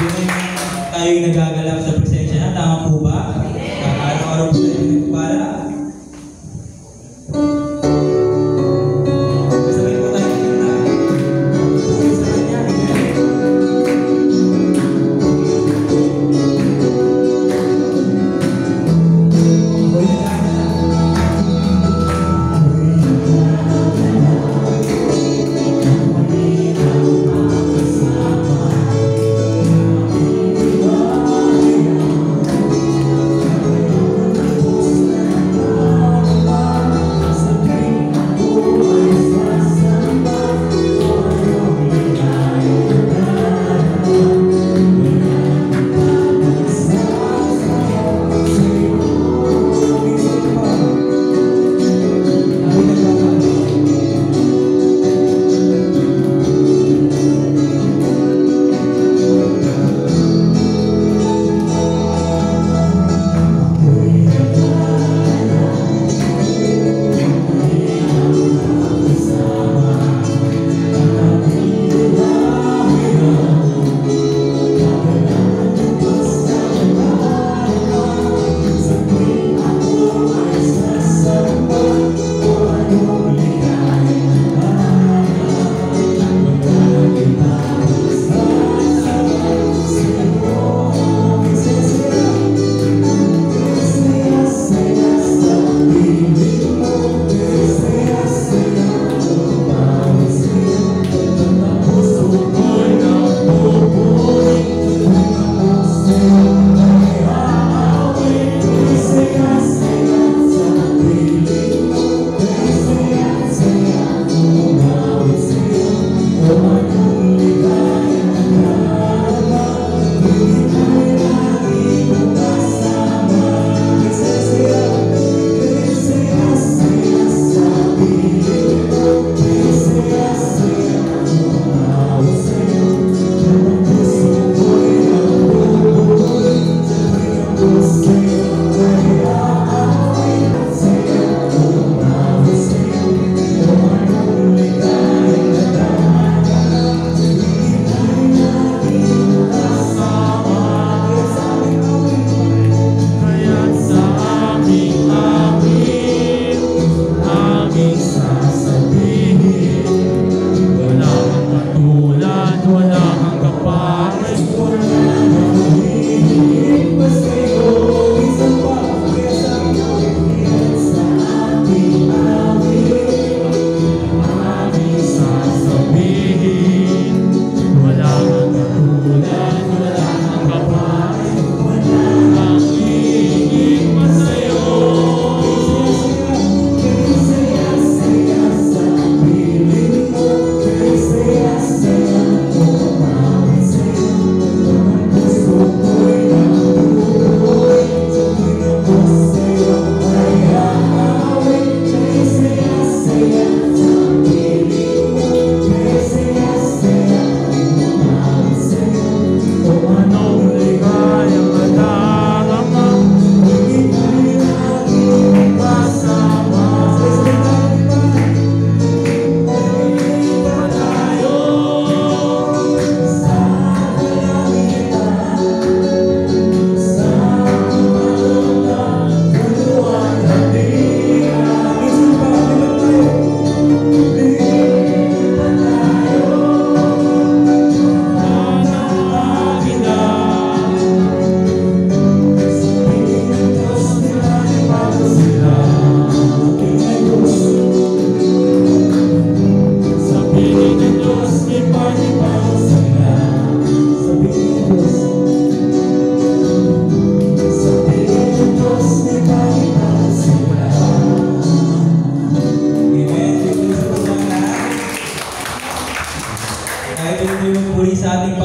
Tayo'y nagagalak sa presensya na. Tama po ba? Araw-araw po tayo nagpapala. Sabay po tayo kita. Sa kanya.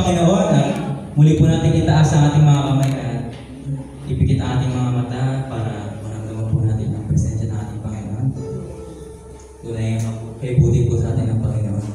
Ako'y muli po natin itaas ang ating mga kamay at ipikit ang ating mga mata para maramdaman po natin ang presensya ng ating Panginoon. Tunay kay buti po sa atin ang Panginoon.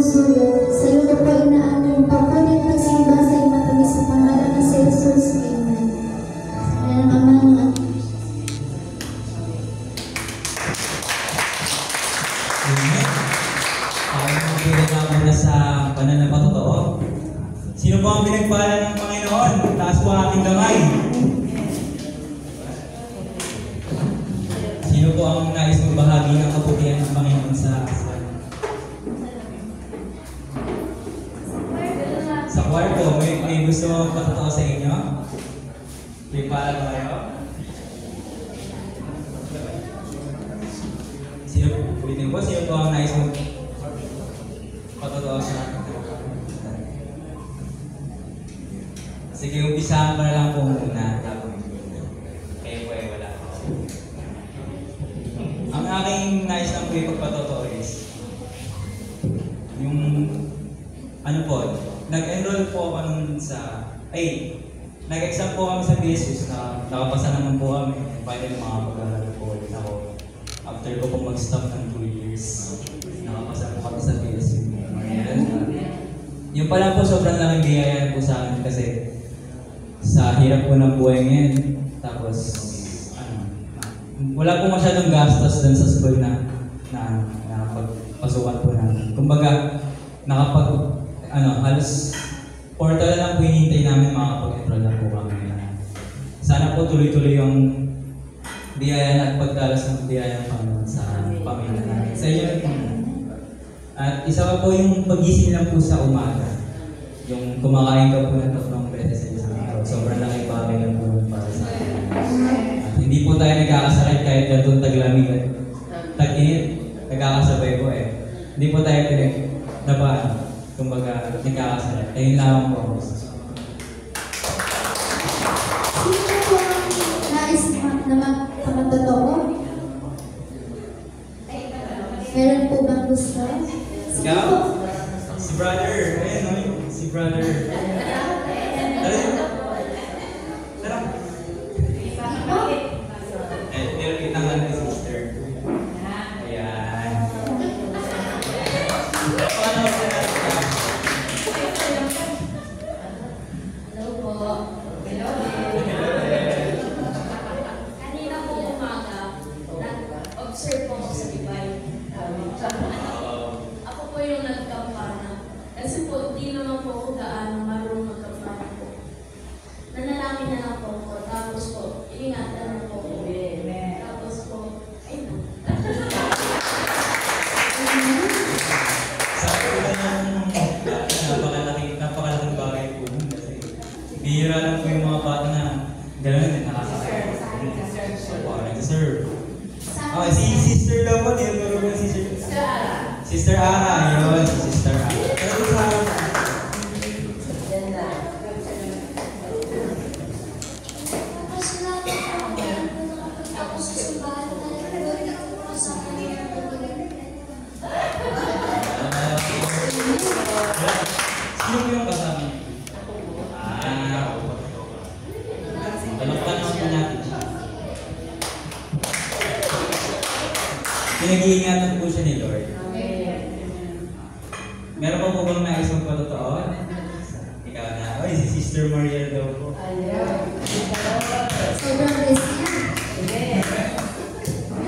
susulot. Sa iyo ko po inaamin papunin pagsimba sa iyo matamis sa pangalan ni Jesus. Amen. Ayan ang Ama ng Anak. Amen. Ako yung pinag muna sa banal na patotoo. Sino po ang pinagpala ng Panginoon? Taas po ang ating kamay. Sino po ang nais magbahagi ng kabutihan ng Panginoon sa asal? Sa kwarto, may gusto mo patotoo sa inyo? May pala ba kayo? Sino po ang nais mo patotoo sa akin? Sige, umpisahan ko na lang po muna. Kayo po ay wala. Ang aking nais lang po ipagpatotoo is yung ano po, nag-enroll po ako nun sa nag-exam po kami sa BSUS na nakapasa naman po kami. Finally, makapag-aral po ulit ako. After ko po mag-stop ng 2 years, nakapasa po kami sa BSUS. Yung pala po, sobrang laking biyaya po sa akin kasi sa hirap po ng buhay ngayon. Tapos, wala po masyadong gastos dun sa school na nakapagpasukan po namin. Kumbaga, halos portal lang po hinihintay namin makapag-enroll na po kami. Sana po tuloy-tuloy yung biyaya at pagdalas ng biyaya ng Panginoon sa pamilya namin. Sa inyo rin po. At isa pa po yung pagising lang po sa umaga. Yung kumakain ka po ng 3 beses sa isang araw. Sobrang laki bagay lang po para sa akin. At hindi po tayo nagkakasakit kahit ganitong taglamig at tag-init. Nagkakasabay po eh. Hindi po tayo pinagdabaan. Kumbaga, nagkakasakit. Ayun lang po. Sino po ang nais na magpapatotoo? Meron po bang gusto? Ikaw? Si brother. Ayun o. Si brother. Tara. Pero kita nga ni sister. Ayan. Hello po. Hello. Kanina po umaga, nag-observe po ako sa Dubai. Ako po yung nagkampana. Kasi po, di naman po ako gaano marunong magkampana po. Nanalangin na lang po ako. Tapos po, ingatan na po ako. Tapos po, ayun. Sa akin napakalaking bagay po nun kasi bihira lang po yung mga bata na gano'n din nakakasaya. Nag-serve. Okay, si sister daw po, tinuturo ko si sister. Sister Ara, yun, si Sister Ara. Pero sa Tapos sa simbahan na kasama niya. sino po yung kasama niyo? Talaktan naman po natin siya. Pinag-iingatan po siya ni Lord. Meron pa po bang nais magpatotoo? Ikaw na. Oy, si Sister Maria daw po. Sobrang blessed niya.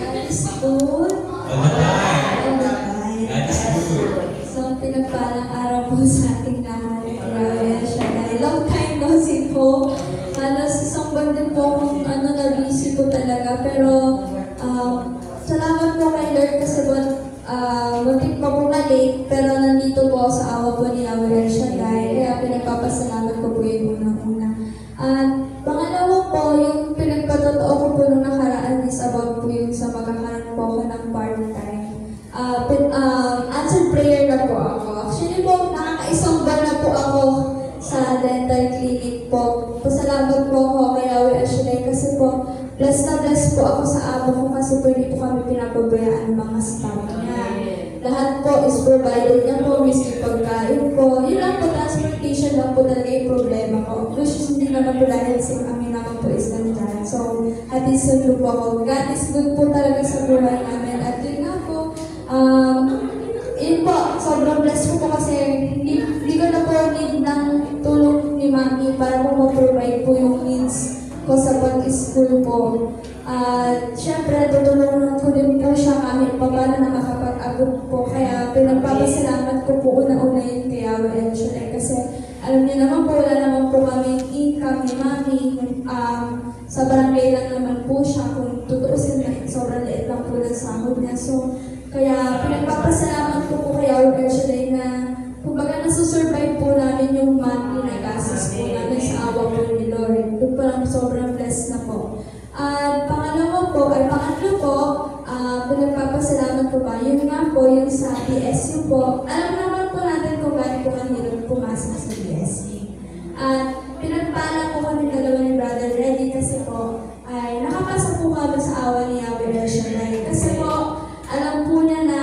God is good. All the time. All the time. God is good. So, pinagpalang araw po sa ating lahat. Grabe siya. Long time no see po. Halos isang buwan din po kung na-busy po talaga. Pero, salamat po kay Lord kasi muntik pa po na-late. Pero nandito po ako sa awa po ni Yahweh El Shaddai. Kaya pinagpapasalamat ko po yung unang-una. At pangalawa po, yung pinagpatotoo ko po nung nakaraan is about po yung sa magkakaroon po ako ng part-time. Answered prayer na po ako. Actually po, nakakaisang buwan na po ako sa dental clinic po. Pasalamat po ako kay Yahweh El Shaddai kasi po, blessed na blessed po ako sa amo ko kasi po hindi po kami pinapabayaan ng mga staff niya. Lahat po is provided niya po, miski pagkain po. Yun lang po, transportation lang po talaga yung problema ko. Which is hindi naman po dahil sa kami naman po is nandyan. So, happy sundo po ako. God is good po talaga sa buhay namin. At yun nga po, yun po, sobrang blessed po umabot po. Kaya pinagpapasalamat ko po una-una yun kay Yahweh El Shaddai. Kasi alam niyo naman po, wala naman po kami income ni Mami. Sa barangay lang naman po siya. Kung tutuusin na, sobrang liit lang po ng sahod niya. So, kaya pinagpapasalamat ko po kay Yahweh El Shaddai na kumbaga nasusurvive po namin yung monthly na gastos po namin sa awa po ni Lord. Doon po lang sobrang blessed na po. At pangatlo po, pinagpapasalamat po ba? Yun nga po, yung sa BSU po. Alam naman po natin kung bakit po kanilog pumasok sa BSU. At pinagpala po kami dalawa ni Brother Reddy kasi po ay nakapasa po kami sa awa ni Yahweh El Shaddai. Kasi po, alam po niya na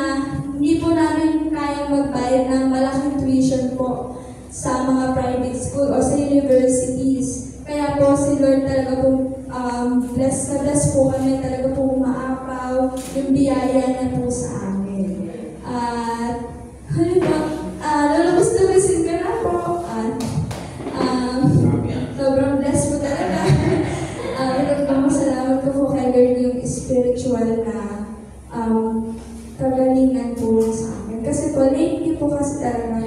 hindi po namin kayang magbayad ng malaking tuition po sa mga private school o sa universities. Kaya po si Lord talaga po bless na bless po kami, talaga po umaapaw yung biyaya niya po sa amin. At ano ba, lalabas-labasin ka na po. Sobrang bless po talaga. Salamat ko po kay Lord yung spiritual na kagalingan po sa amin. Kasi po, lately po kasi talaga,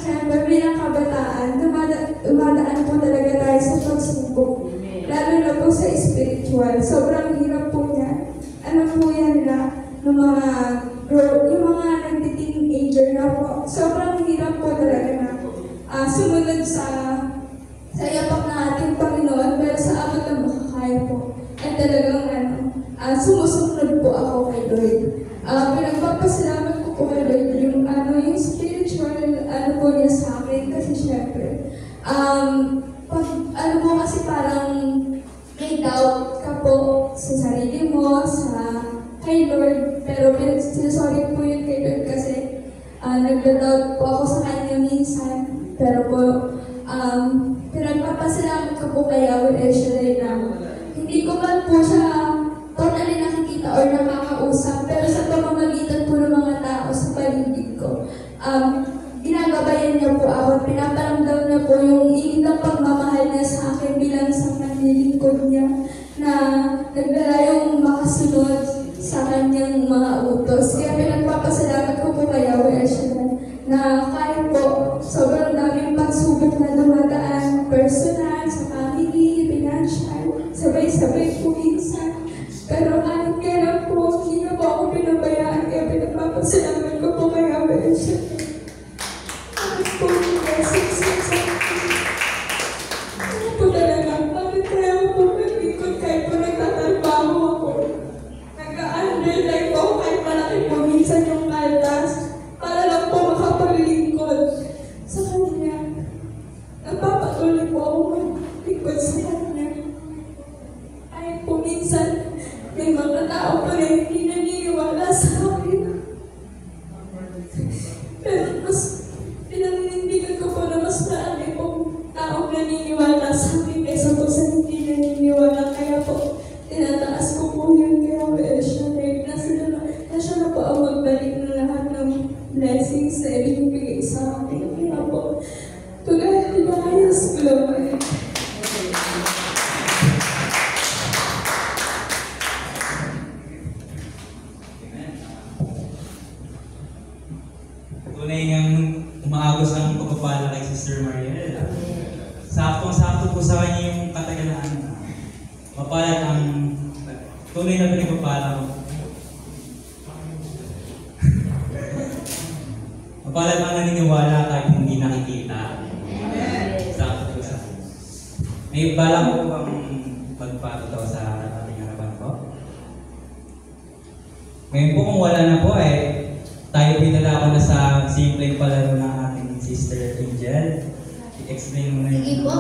siyempre bilang kabataan, dumadaan po talaga tayo sa pagsubok. Lalo na po sa spiritual. Sobrang hirap po niya. Ano po yan na, yung mga nagti-teenager na po. Sobrang hirap po talaga na sumunod sa yapak na ating Panginoon, pero sa abot ng makakaya po. At talagang sumusunod po ako kay Lord. Pinagpapasalamat ko po kay Lord yung spiritual po niya sa akin. Kasi syempre, po kasi parang may doubt ka po sa sarili mo, kay Lord. Pero sinasorry po yun kay Lord kasi nagda-doubt po ako sa kanya minsan. Pero po, pinagpapasalamat ko po kay Yahweh El Shaddai na hindi ko man po siya totally nakikita or nakakausap, pero sa pamamagitan po ng mga tao sa paligid ko, ginagabayan niya po ako at pinaparamdam niya po yung ingit ng pagmamahal niya sa akin bilang isang manlilingkod niya na nagdala yung makasunod sa kanyang mga utos. Kaya pinagpapasalamat ko po kay Yahweh El Shaddai na kahit po sobrang daming pagsubok na dumadaan, personal, sa family, financial, sabay-sabay po minsan. Pero kahit kailan po, hindi na po ako pinabayaan, kaya pinagpapasalamat ko po kay Yahweh El Shaddai. Kahit po yung blessings sa akin. Ano po talaga, bakit kaya ako po nag-ikot kahit po nagtatrabaho ako? Nag-a-underline po kahit malaki po minsan yung kaldas para lang po makapaglingkod sa kanya. Nagpapatuloy po ako maglingkod sa kanya. Kahit po minsan, may mga tao pa rin hindi naniniwala sa akin. Pero mas pinanindigan ko po na mas marami pong taong naniniwala sa akin kaysa po sa hindi naniniwala. Kaya po, tinataas ko po yun kay Yahweh El Shaddai na siya na po ang magbalik ng lahat ng blessings na ibinibigay sa akin. Kaya po, to God be the highest glory. Tunay ngang umaagos ang pagpapala kay Sister Mariel. Saktong-sakto po sa kanya yung katagalan. Mapalad ang tunay na pinagpapala ko. Mapalad ang naniniwala kahit hindi nakikita. Sakto po sa akin. May bala po bang magpatuto sa ating harapan po? Ngayon po kung wala na po tayo pinala ko na sa simpleng palaro ng ating Sister Angel. I-explain mo na yun. Sige po.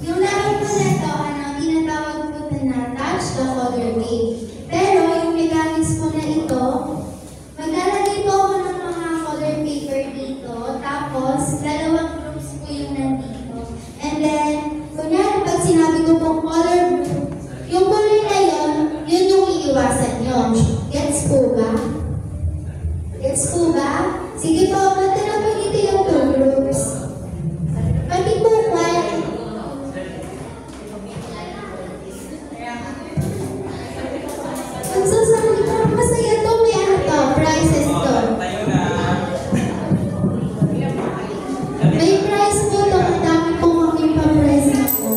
Yung laro po na ito, tinatawag po na touch the color game. Pero yung mechanics po na ito, maglalagay po ako ng mga color paper dito, tapos dalawang groups po yung nandito. And then, kunyari pag sinabi ko pong color blue, yung kulay na yun yung iiwasan nyo. Gets po ba? Gets po ba? Sige po, magtanong po dito yung two groups. Pati po one. Nagsasali ka. Masaya to. May ano to. Prizes to. Tayo na. May prize po to. Ang dami po kaming pa-present po.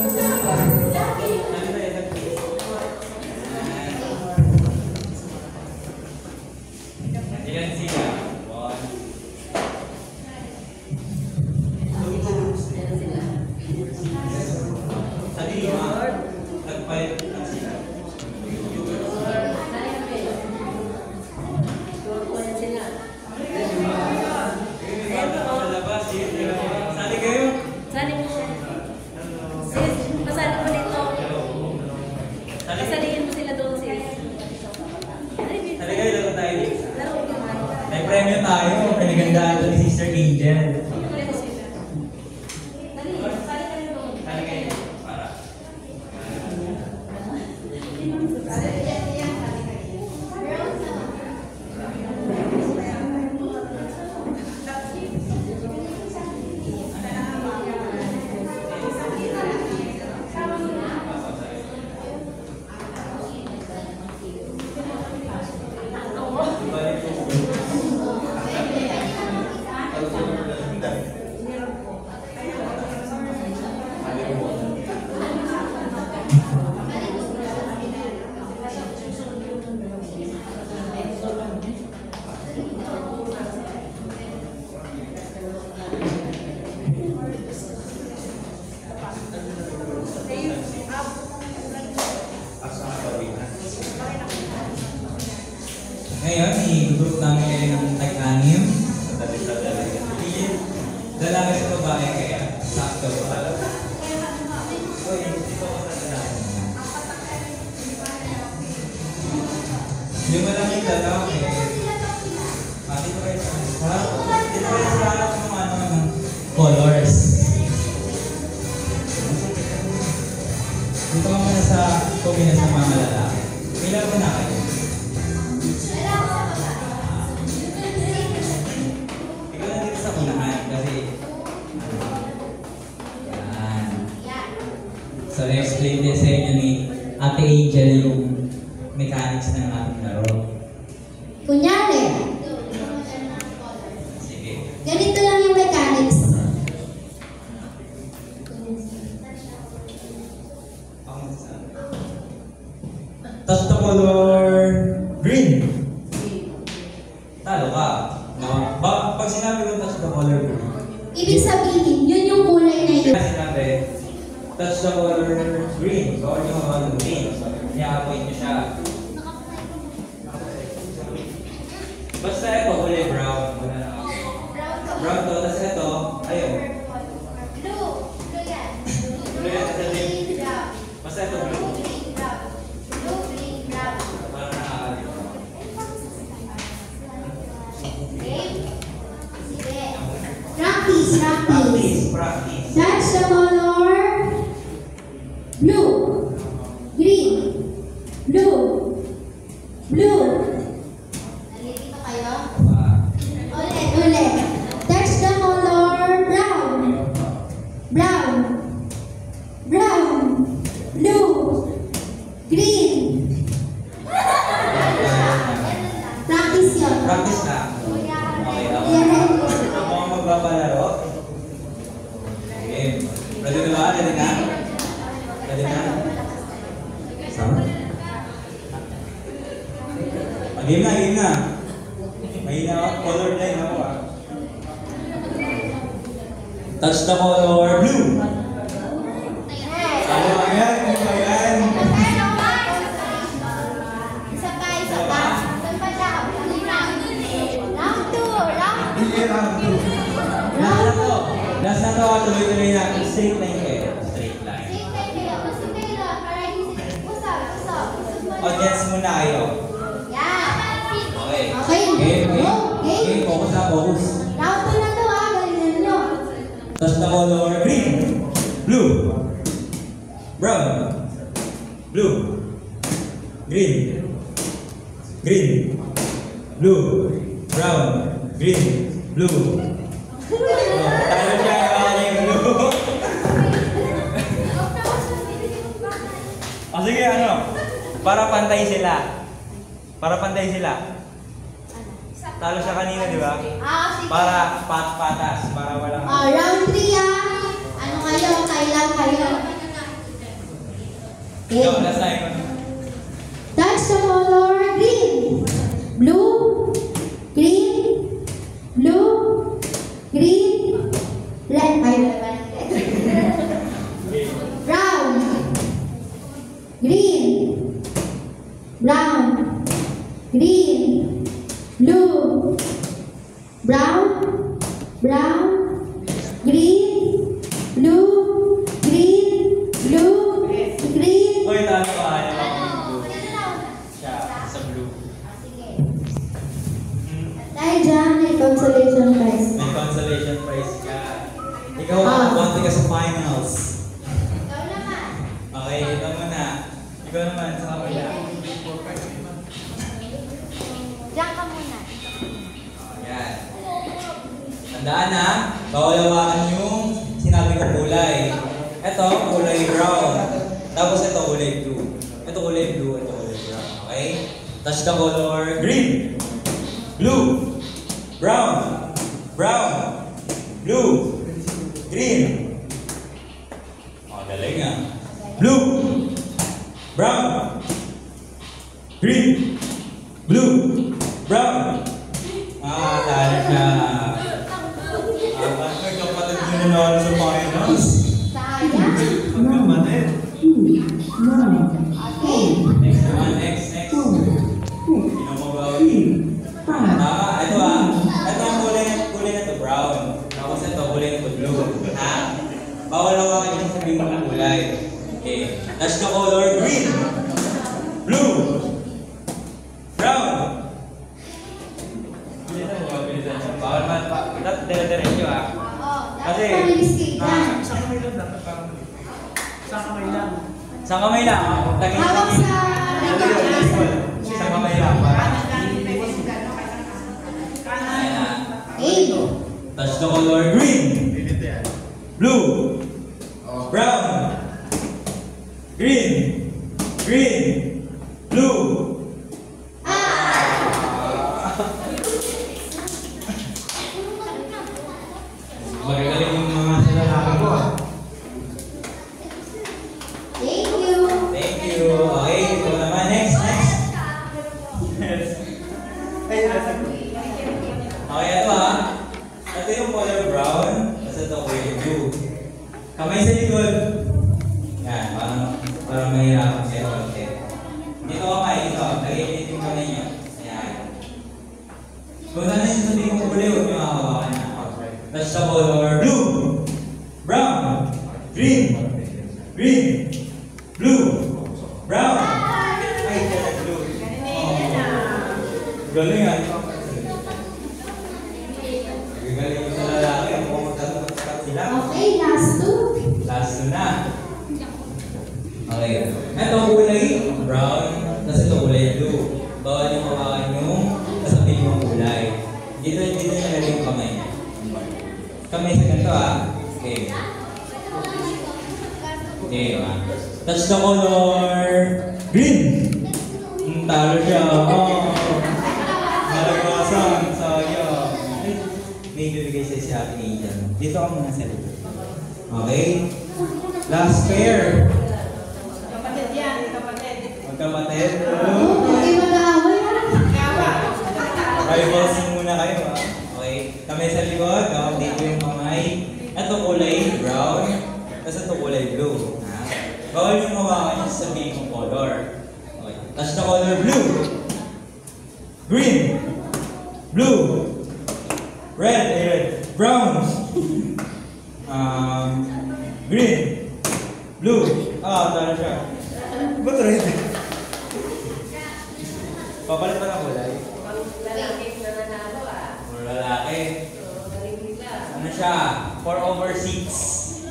Ilan sila? One. Sa lima, nagpayat na sila. Palabas, sali kayo? Sali mo siya. Sis, pasali mo dito. Pasalihin mo sila doon, sis. Sali kayo, laro tayo dito. Laro ko naman. May premyo tayo. Pinagandaan ito ni Sister Angel. Dali, sali ka rin doon. Sali kayo. Para. Ngayon, i-group namin kayo ng tag-anim. Lalaki sa babae kaya. Sakto. Uy, dito ko sa lalaki. Yung malamig lalaki. Dito kayo sa dito kayo sa harap ng ng colors. Dito ka muna sa kumina sa mga lalaki. Ilan ko na kayo? Ikaw na dito sa unahan kasi yan. So, explain din sa inyo ni Ate Angel yung mechanics ng ating laro. Kunyari, Sige. ganito lang yung mechanics. Touch the color green. Talo ka. No? Pag sinabi ko touch the color green, Ibig sabihin, yun yung kulay na yun. pag sinabi touch the color green, bawal yung mga green. I-appoint nyo siya. Basta ito, kulay brown. Wala na ako. Brown to, tapos ito, ayun. Blue. Blue yan. Blue yan, kasi Green, brown. basta ito blue. Green, brown. Blue, green, brown. Parang nakakalimutan. Okay? Sige. Practice, practice. Practice. That's the color blue, green, blue, blue. Nalilito kayo? Ulit. That's the color brown, brown, brown, blue, green. Practice yun. Practice na. Okay, ako. Yeah. Ako ang magpapalaro. Okay. Ready na ba? Ready na? Ready na? Sama? Game na, game na. Mahina ako. Color line ako ah. Touch the color blue. Ano ba yan? Ano ba yan? Isa pa. Saan pa siya? Round 2. Hindi round 2. Last na to. Last na to. Tuloy-tuloy na. Straight line kayo. Straight line. O, gets muna kayo. Okay. Okay. Game, game. Game. Game, focus na, focus. Round 2 na to galingan nyo. Touch the color green. Blue. Brown. Blue. Green. Green. Blue. Brown. Green. Blue. Tayo siya yung blue. O sige, ano? Para pantay sila. Para pantay sila. Talo siya kanina, di ba? Sige. Para patas, para walang... Round 3 Ano kayo? Kailan kayo? Ikaw, Okay. last time. Touch the color green. Blue. Green. Blue. Green. Red. Brown. Green. Brown. Green. Blue. Brown. Brown. Green. Blue. Green. Blue. Green. Uy, talo ka. Ayaw ako yung blue. Siya, sa blue. Dahil dyan, may consolation prize. May consolation prize ka. Ikaw, Ah. konti ka sa finals. Ikaw naman. Okay, ito muna. Ikaw naman, sa kamila. Diyan ka muna. Ayan. Tandaan ha, bawal hawakan yung sinabi kong kulay. Ito, kulay brown. Tapos ito, kulay blue. Ito kulay blue, ito kulay brown. Okay? Touch the color green, blue, brown, brown, blue, green. Oh, galing ah. Blue, brown, green, blue, brown. Ah, talo siya. Nagkapatid din na nanalo sa finals. Sayang. Magkapatid. Okay. Next naman, next. Sino mabawi? Ito ah. Ito ang kulay na to brown. Tapos ito, kulay na to blue. Ha? Bawal hawakan yung sabihin mo ng kulay. Okay. Touch the color green, blue, brown. Bilisan mo, bilisan mo. Bawal man pa. Dire-diretso ah. Kasi, Sa kamay lang dapat parang mali. Sa kamay lang. sa kamay lang. Hawak sa Sa kamay lang. Ayan na. A. Touch the color green, Dito yan. blue, brown, green, blue. Magagaling yung mga salalaki ko ah. Thank you. Thank you. Okay, ito naman. Next. Okay, ito ah. Ito yung color brown. Tapos ito color blue. Kamay sa likod. Yan, parang mahirapan kayo konti. Dito kamay, dito. Lagay yung kamay niyo. Ayan. Kung saan yung sabihin kong uli, huwag niyo makahawakan na. Touch the color blue, brown, green, blue, brown. Ay, color blue. Oh. Galing ah. Galing yung sa lalaki. Ako magkatapat sila. Okay, last two. Last two na. Okay. Ito kulay brown, tapos ito kulay blue. Bawal yung hawakan yung kasabihin mong kulay. Dito nilagay yung kamay. Kamay sa ganito ah. Okay. Okay, ma. Touch the color green. Talo siya. Oh. Nalagwasan. Sayang. May bibigay sa si Ate Aidan. Dito ka muna sa likod. Okay? Last pair. Magkapatid. Oh, okay, mag-aaway Rivals muna kayo ah. Okay? Kamay sa likod. Gawag dito yung kamay. Ito kulay brown. Tapos ito kulay blue. Ha? Bawal yung hawakan yung sabihin kong color. Okay. Touch the color blue. Green. Blue. Red. Brown. Green. Blue. Ah, talo siya. Ba't red? Papalit pa ng kulay. Puro lalaki. Ano siya? 4/6.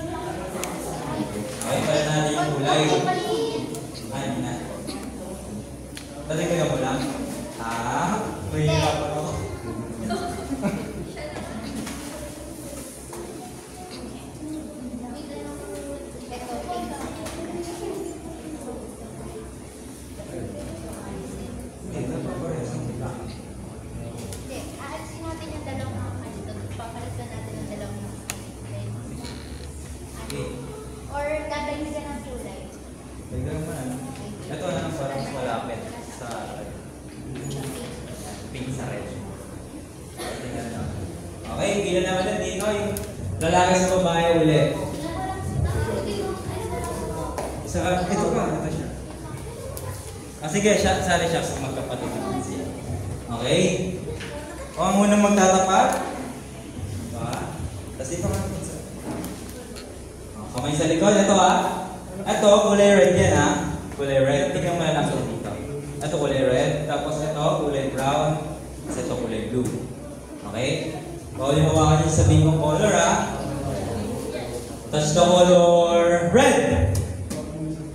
Okay, palit natin yung kulay. Ano na? Dati kaya mo lang? Mahirapan ako. sa pink sa red. Okay, pila naman na dito yung lalaki sa babae ulit. Ito siya. Sige, sali siya sa magkapatid naman siya. Okay? O ang unang magtatapat. Diba? Tapos dito ka. Kamay sa likod. Ito Ito, kulay red yan Kulay red. Tingnan mo na lang dito. Ito kulay red. Tapos ito, kulay brown. Tapos ito kulay blue. Okay? Bawal yung hawakan niyo sabihin kong color Touch the color red.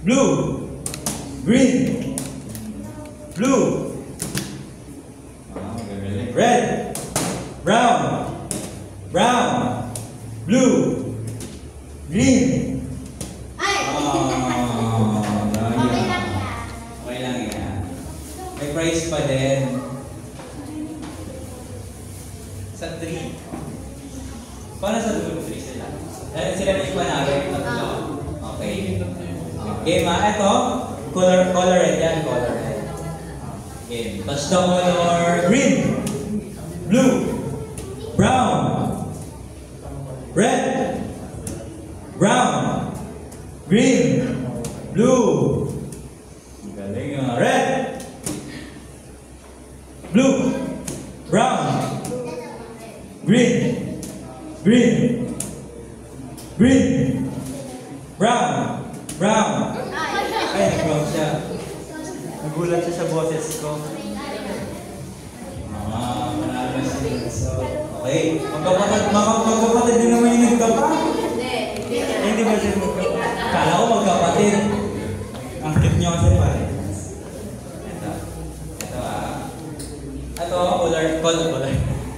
Blue. Green. Blue. Red. Brown. Brown. Blue. Green. Ay! Okay Okay lang yan. Okay lang yan. May price pa din. Sa 3. Paano sa dulo 3 sila? Sila may panalo. Okay. Game Ito. Color red yan. Color red. Game. Touch the color green. Blue. Brown. Red. Brown. Green. Blue. Galing red. Blue. Brown. Green. Green. Green. Brown. Brown. Ay, nag-brown siya. Nagulat siya sa boses ko. Manalo na siya. So, okay. Magkapatid din naman yung nagkapa. Hindi ba siya magkapatid? Kala ko magkapatid. Ang cute niyo kasi pare. Ito,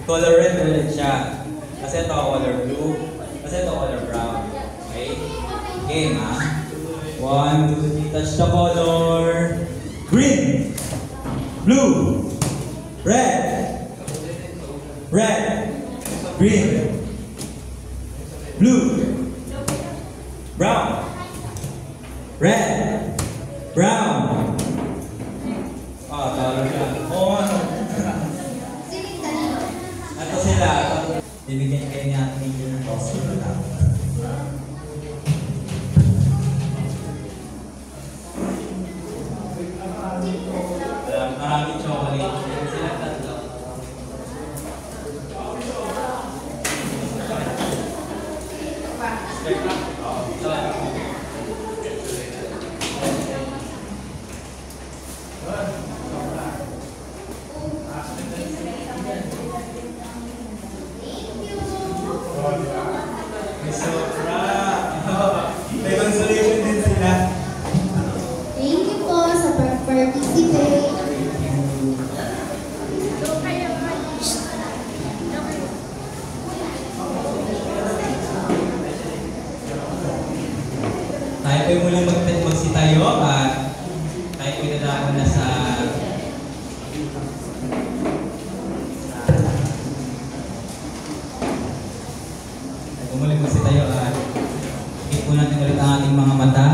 color red ulit siya. Kasi ito color blue. Kasi ito color brown. Okay? Game 1, 2, 3. Touch the color green. Blue. Red. Red. Green. Blue. Brown. Red. Brown. Talo siya. Ito sila. Bibigyan kayo niya ating video ng boss. Maraming chocolate. Sila tatlo. May consolation din sila. Thank you po sa pag-participate. Tayo po muli magsitayo at tayo po dadaan na sa tayo po muli magsitayo at ikip po natin ulit ang ating mga mata.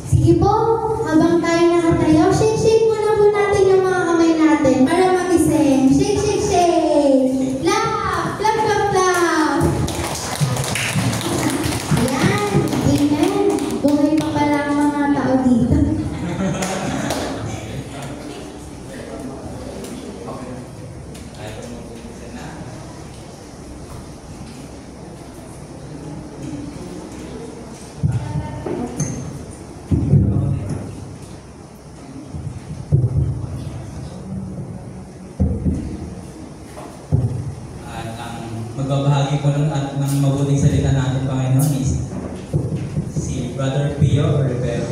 Sige po, habang tayo nakatayo, shake muna po natin yung mga kamay natin para magising. Shake, shake, shake! Clap! Clap, clap, clap! Ayan! Amen! Buhay pa pala ang mga tao dito. Tayo po mag-umpisa na. At ang magbabahagi ko ng mabuting salita natin, Panginoon, is si Brother Pio Rivero.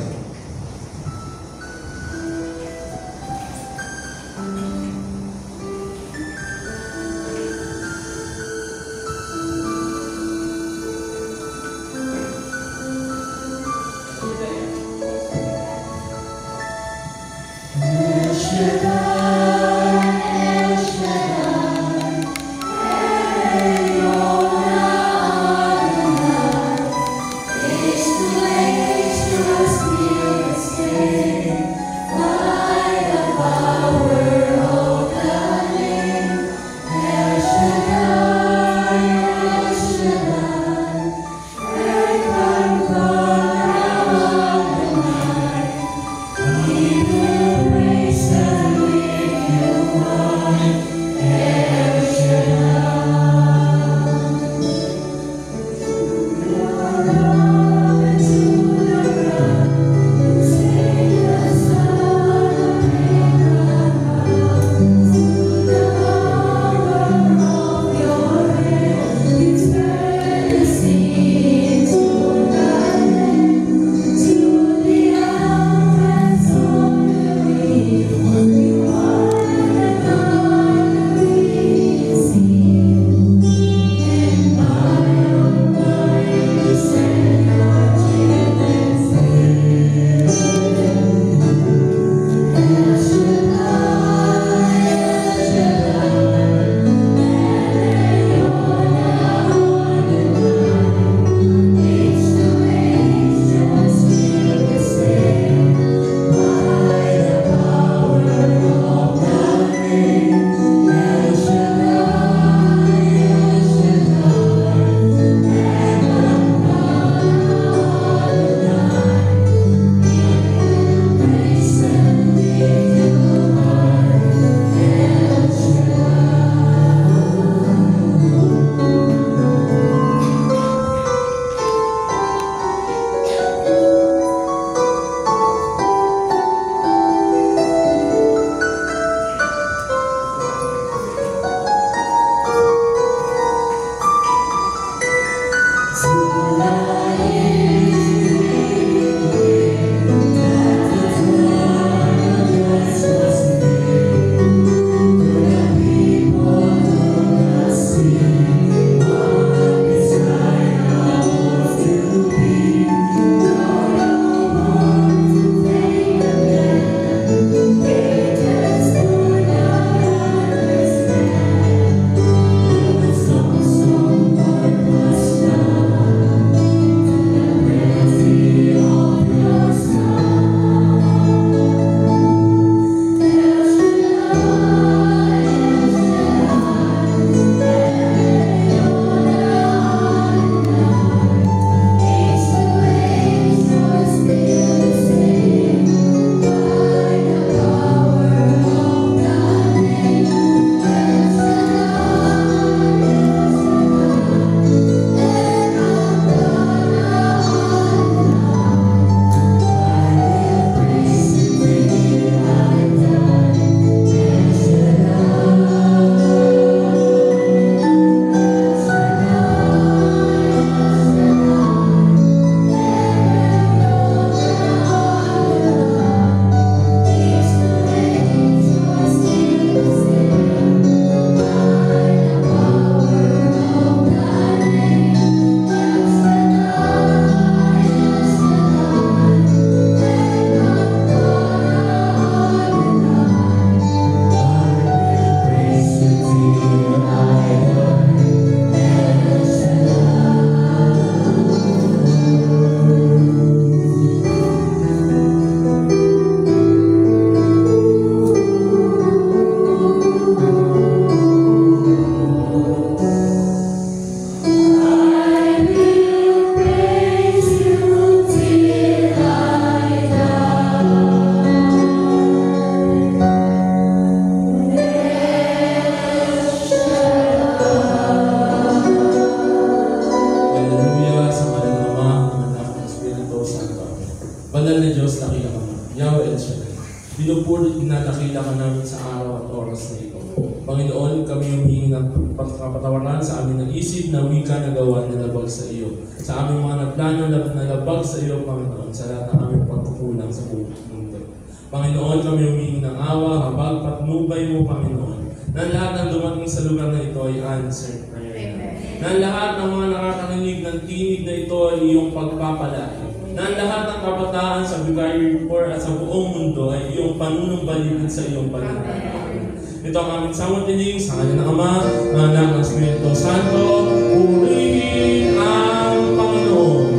Pinupulot ginadakila ka namin sa araw at oras na ito. Panginoon, kami humingi ng kapatawaran sa amin ng isip na wika na gawa na labag sa iyo. Sa aming mga nagplano na labag sa iyo, Panginoon, sa lahat ng aming pagkukulang sa buong mundo. Panginoon, kami humingi ng awa, habag, patnubay mo, Panginoon. Na lahat ng dumating sa lugar na ito ay answered prayer. Na lahat ng mga nakakarinig ng tinig na ito ay iyong pagpapalaki. Na lahat ng kabataan sa Vicario Report at sa buong mundo ay iyong panunumbalik sa iyong Panginoon. Ito ang aming samutinig sa kanya ng Ama, ng Anak, ng Espiritu Santo. Purihin ang Panginoon.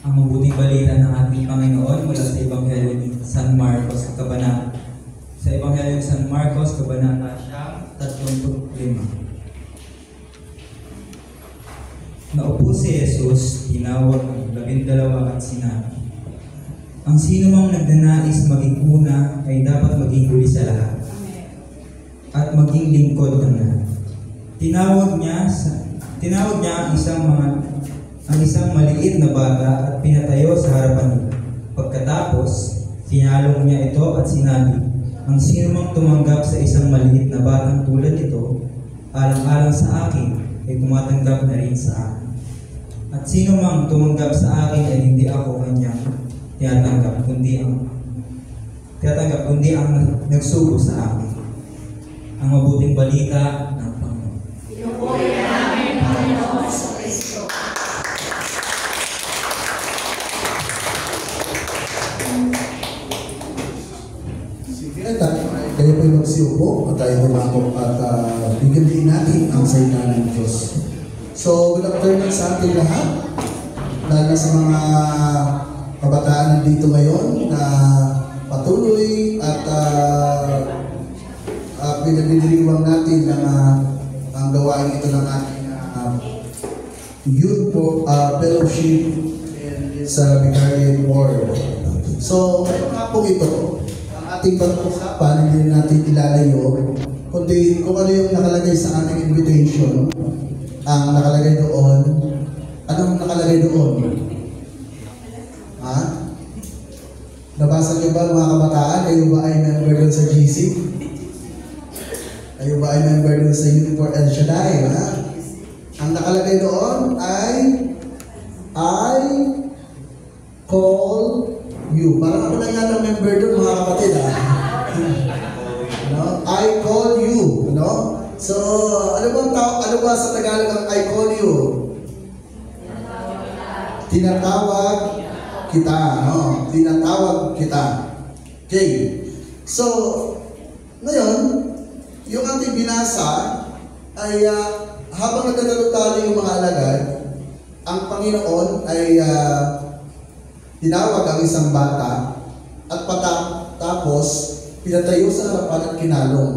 ang mabuting balita ng ating Panginoon mula sa Ebanghelyo ni San Marcos, Kabanata. Sa Ebanghelyo ni San Marcos, Kabanata siyang 35. Naupo si Jesus, tinawag ang 12 at sinabi, ang sino mang nagnanais maging una ay dapat maging huli sa lahat at maging lingkod ng lahat. Tinawag niya ang isang maliit na bata at pinatayo sa harapan niya. Pagkatapos, sinalong niya ito at sinabi, ang sinumang tumanggap sa isang maliit na batang tulad nito, alang-alang sa akin, ay tumatanggap na rin sa akin. At sino mang tumanggap sa akin ay hindi ako kanyang tinatanggap, kundi ang nagsugo sa akin. Ang mabuting balita ng Panginoon. Pinupuri namin, Panginoon sa Kristo. Sige, kayo po'y magsiupo at tayo humako at bigyan din natin ang salita ng Diyos. So, good afternoon sa ating lahat, lalo sa mga kabataan nandito ngayon na patuloy at pinagdidiriwang natin ng ang gawain ito ng ating youth fellowship sa Vicariate Board. So, ngayong hapon ito, ang ating pag-usapan, hindi natin ilalayo, kundi kung ano yung nakalagay sa ating invitation, ang nakalagay doon. Anong nakalagay doon? Ha? Nabasa niyo ba mga kabataan? Kayo ba ay member doon sa GC? Kayo ba ay member doon sa Youth for El Shaddai? Ha? Ang nakalagay doon ay I call you. Parang ako na yan ang member doon mga kapatid. Ha? No? I call you. No? So, ano ba sa Tagalog ang I call you? Tinatawag kita, no? Tinatawag kita. Okay. So, ngayon, yung ating binasa ay habang nagtatalo-talo yung mga alagad, ang Panginoon ay tinawag ang isang bata at tapos pinatayo sa harapan at kinalong.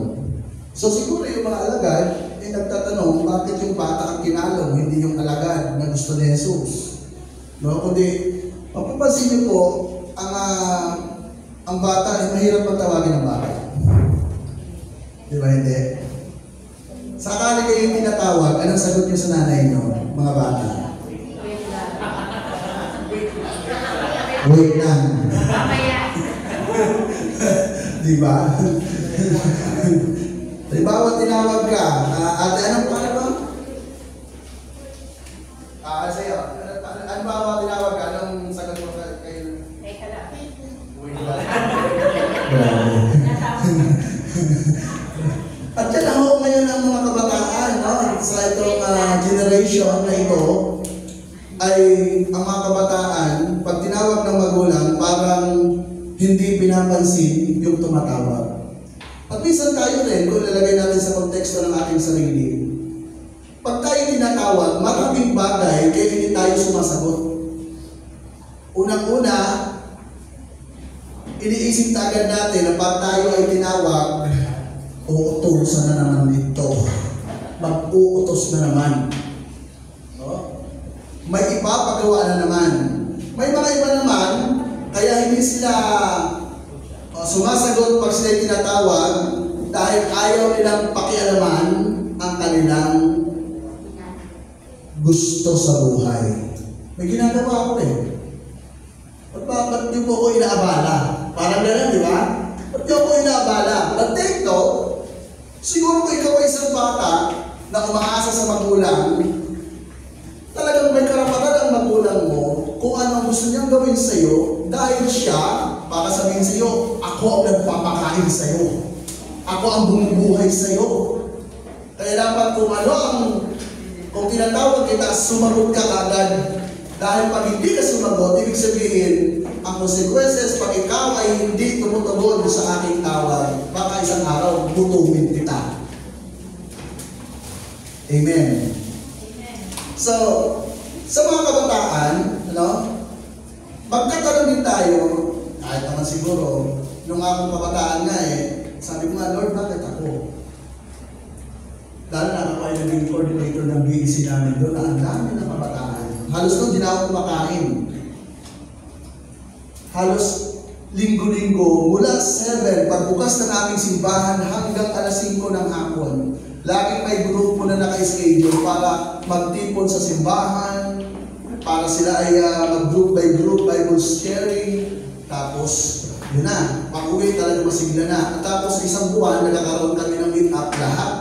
So siguro yung mga alagad ay nagtatanong bakit yung bata ang kinalong, hindi yung alagad na gusto ni Jesus. No? Kundi, mapapansin niyo po, ang bata ay mahirap magtawagin ng bata. Di ba hindi? Sakali kayo yung tinatawag, anong sagot niyo sa nanay niyo, mga bata? Wait lang. Di ba? Halimbawa, tinawag ka, ate, anong pangalan mo? Sa'yo, ano ba tinawag ka? Anong sagot mo kayo? Teka lang. Wait lang. At yan ako ngayon ang mga kabataan, no? Sa itong generation na ito, ay ang mga kabataan, pag tinawag ng magulang, parang hindi pinapansin yung tumatawag. At minsan tayo rin, kung ilalagay natin sa konteksto ng ating sarili, pag tayo tinatawag, maraming bagay kaya hindi tayo sumasagot. Unang-una, iniisip agad natin na pag tayo ay tinawag, uutusan na naman ito. Mag-uutos na naman. No? May ipapagawa na naman. May mga iba naman, kaya hindi sila sumasagot pag sila tinatawag dahil ayaw nilang pakialaman ang kanilang gusto sa buhay. May ginagawa ko eh. Ba't di mo ko inaabala? Parang gano'n, di ba? Ba't di ako inaabala? But take note, siguro kung ikaw ay isang bata na umaasa sa magulang, talagang may karapatan ang magulang mo kung ano ang gusto niyang gawin sa'yo dahil siya, para sabihin sa'yo, ako ang nagpapakain sa'yo. Ako ang bumubuhay sa'yo. Kaya dapat kung tinatawag kita, sumagot ka agad. Dahil pag hindi ka sumagot, ibig sabihin, ang consequences pag ikaw ay hindi tumutugon sa aking tawag, baka isang araw, butumin kita. Amen. So, sa mga kabataan, magtatanong din tayo, kahit naman siguro, nung akong kabataan nga sabi ko nga, Lord, bakit ako? Lalo na ako ay naging coordinator ng BEC namin doon, na ang dami ng kabataan. Halos doon, di na ako kumakain. Halos linggo-linggo, mula 7, pagbukas ng aming simbahan hanggang alas 5 ng hapon, Laging may grupo na naka-schedule para magtipon sa simbahan, para sila ay mag-group by group Bible sharing. Tapos, yun na, pag-uwi talaga masigla na. At tapos isang buwan, nagkakaroon kami ng meet-up lahat.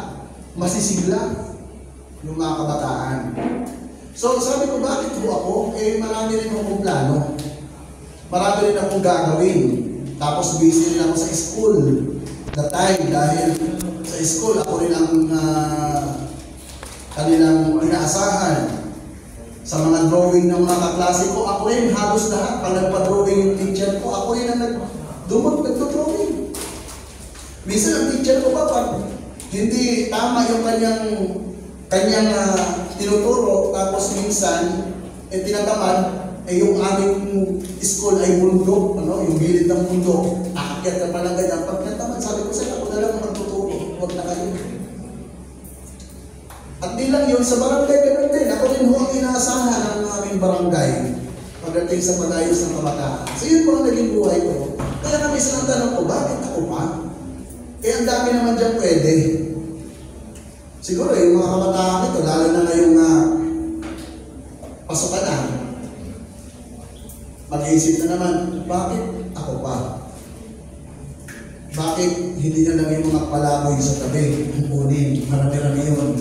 Masisigla yung mga kabataan. So sabi ko, bakit ho ako? Marami rin akong plano. Marami rin akong gagawin. Tapos busy rin ako sa school. That time, dahil sa school, ako rin ang kanilang inaasahan. Sa mga drawing ng mga kaklase ko, ako rin halos lahat. Pag nagpa-drawing yung teacher ko, ako rin ang nagdo-drawing. Minsan ang teacher ko pa, pag hindi tama yung kanyang tinuturo, tapos minsan, tinatamad, yung aming school ay mundo, yung gilid ng mundo, aakyat ka pa lang ganyan. Pag tinatamad, sabi ko sa'yo, ako na lang magtuturo, huwag na kayo. At di lang yun, sa barangay ganun din, ako rin ho ang inaasahan ng aming barangay pagdating sa pag-ayos ng kabataan. So yun po ang naging buhay ko. Kaya kami sa tanong ko, bakit ako pa? Ang dami naman dyan pwede. Siguro yung mga kabataan ito, lalo na ngayong pasokan na, mag-iisip na naman, bakit ako pa? Bakit hindi na lang yung mga palaboy sa tabi, kunin, marami-rami yun.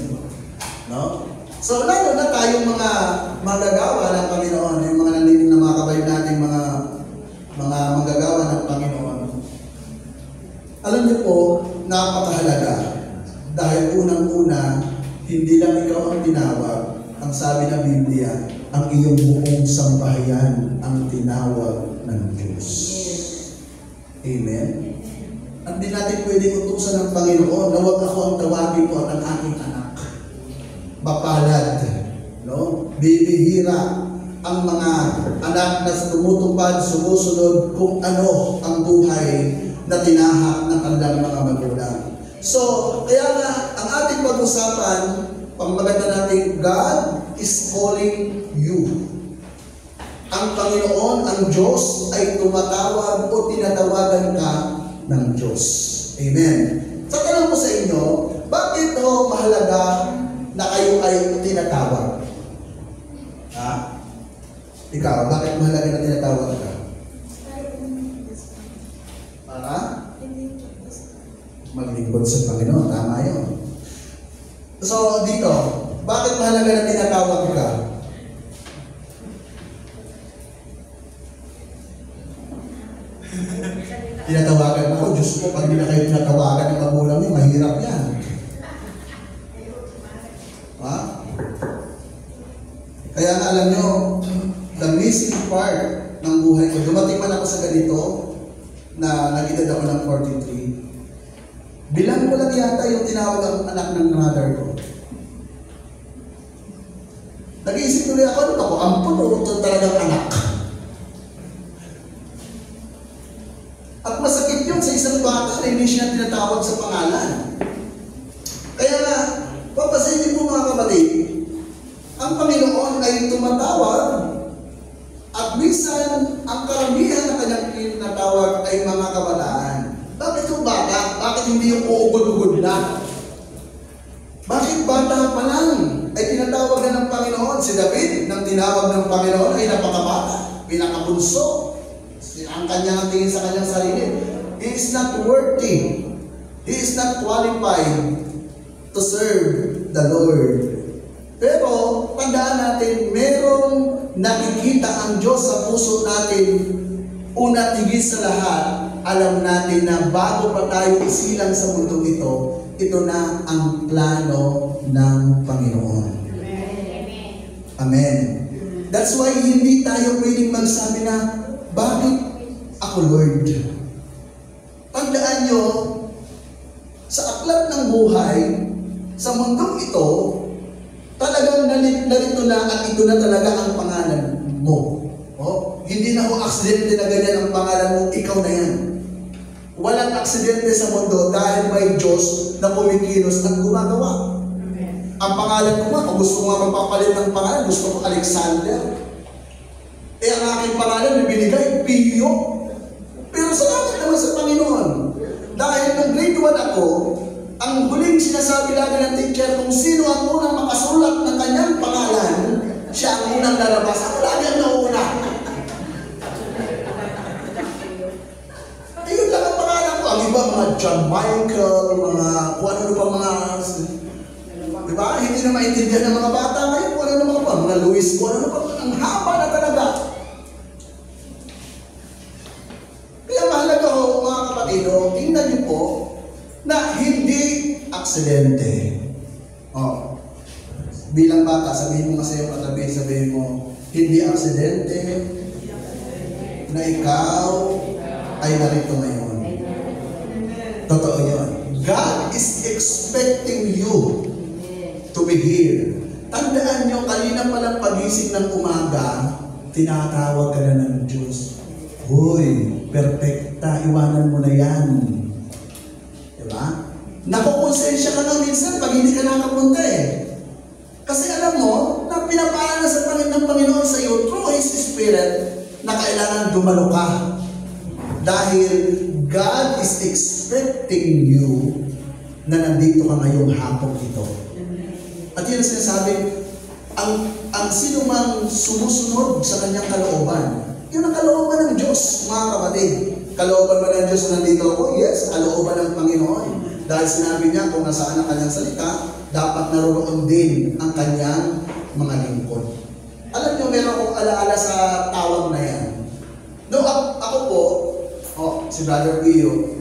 No? So lalo na tayong mga manggagawa ng Panginoon, yung mga nandito na mga kabayan natin, mga manggagawa ng Panginoon. Alam niyo po, napakahalaga. Dahil unang-una, hindi lang ikaw ang tinawag. Ang sabi ng Biblia, ang iyong buong sambahayan ang tinawag ng Diyos. Amen? At di natin pwedeng utusan ng Panginoon na huwag ako ang tawagin ko at ang aking anak. Mapalad, no? Bibihira ang mga anak na tumutupad, sumusunod kung ano ang buhay na tinahak ng kanilang mga magulang. So, kaya nga, ang ating pag-usapan, pagmaganda natin, God is calling you. Ang Panginoon, ang Diyos, ay tumatawag o tinatawagan ka ng Diyos. Amen. Sa tanong ko sa inyo, bakit mahalaga na kayo ay tinatawag? Ha? Ikaw, bakit mahalaga na tinatawag ka? Para? Maglingkod sa Panginoon. Tama yun. So, dito, bakit mahalaga na tinatawag ka? Tinatawagan ako. Diyos ko, pag hindi na kayo tinatawagan ng magulang niyo, mahirap yan. Ha? Kaya nga alam nyo, the missing part ng buhay ko, dumating man ako sa ganito, na nag-edad ako ng 43, bilang ko lang yata yung tinawag ang anak ng mother ko. Nag-iisip tuloy ako, ano ba ko? Ampun o ito talagang anak? At masakit yun sa isang bata na hindi siya tinatawag sa pangalan. Kaya nga, papasin po mga kapatid, ang Panginoon ay tumatawag at minsan ang karamihan na kanyang tinatawag ay mga kabataan. Bakit yung bata? Bakit hindi yung uugod-ugod na? Bakit bata pa lang ay tinatawag na ng Panginoon? Si David, nang tinawag ng Panginoon, ay napakabata, pinakabunso. Ang kanyang tingin sa kanyang sarili, he is not worthy. He is not qualified to serve the Lord. Pero, tandaan natin, merong nakikita ang Diyos sa puso natin. Una, tigil sa lahat, alam natin na bago pa tayo isilang sa mundong ito na ang plano ng Panginoon. Amen. Amen. That's why hindi tayo pwedeng magsabi na, bakit ako, Lord? Tandaan nyo, sa aklat ng buhay, sa mundong ito, talagang narito na at ito na talaga ang pangalan mo. Oh, hindi na ho aksidente na ganyan ang pangalan mo, ikaw na yan. Walang aksidente sa mundo dahil may Diyos na kumikilos at gumagawa. Ang pangalan ko nga, kung gusto ko nga magpapalit ng pangalan, gusto ko Alexander. Ang aking pangalan na binigay, Pio. Pero salamat naman sa Panginoon. Dahil nung grade 1 ako, ang ang huling sinasabi lagi ng teacher, kung sino ang unang makasulat ng kanyang pangalan, siya ang unang lalabas. Ako lagi ang nauna. Ayun lang ang pangalan ko. Ang iba, mga John Michael, mga kung ano pa mga... Diba? Hindi na maintindihan ng mga bata ngayon. Kung ano pa, mga Luis, kung ano pa. Ang haba na talaga. Kaya mahalaga ho, mga kapatid, tingnan niyo po na hindi aksidente. Bilang bata, sabihin mo nga sa'yo katabi, sabihin mo, hindi aksidente na ikaw ay narito ngayon. Totoo yun. God is expecting you to be here. Tandaan nyo, kanina palang pagising ng umaga, tinatawag ka na ng Diyos. Hoy, perfecta, iwanan mo na yan. Diba? Nakukonsensya ka na minsan pag hindi ka nakapunta Kasi alam mo, na pinapaalam sa ng Panginoon sa iyo through His Spirit na kailangan dumalo ka. Dahil God is expecting you na nandito ka ngayong hapon ito. At yun ang sinasabi, ang sino mang sumusunod sa kanyang kalooban, yun ang kalooban ng Diyos, mga kapatid. Kalooban ba ng Diyos na nandito ako? Yes, kalooban ng Panginoon. Dahil sinabi niya kung nasaan ang kanyang salita, dapat naroon din ang kanyang mga lingkod. Alam niyo, meron akong alaala sa tawag na yan. No, ako po, si Brother Pio,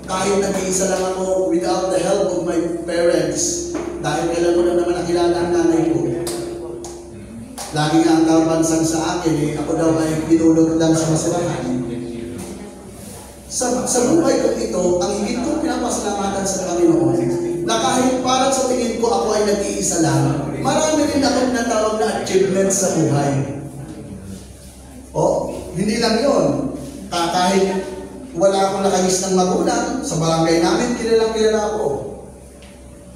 kahit nag-iisa lang ako without the help of my parents, dahil kailan ko na naman nakilala ang nanay ko. Lagi nga ang kapansan sa akin, ako daw ay pinulot lang sa masirahan. Sa buhay ko ito, ang higit kong pinapasalamatan sa Panginoon, na kahit parang sa tingin ko ako ay nag-iisa lang, marami rin ako tinatawag na achievements sa buhay. Hindi lang yun. Kahit wala akong nakagis ng magulang, sa barangay namin, kilalang-kilala ako.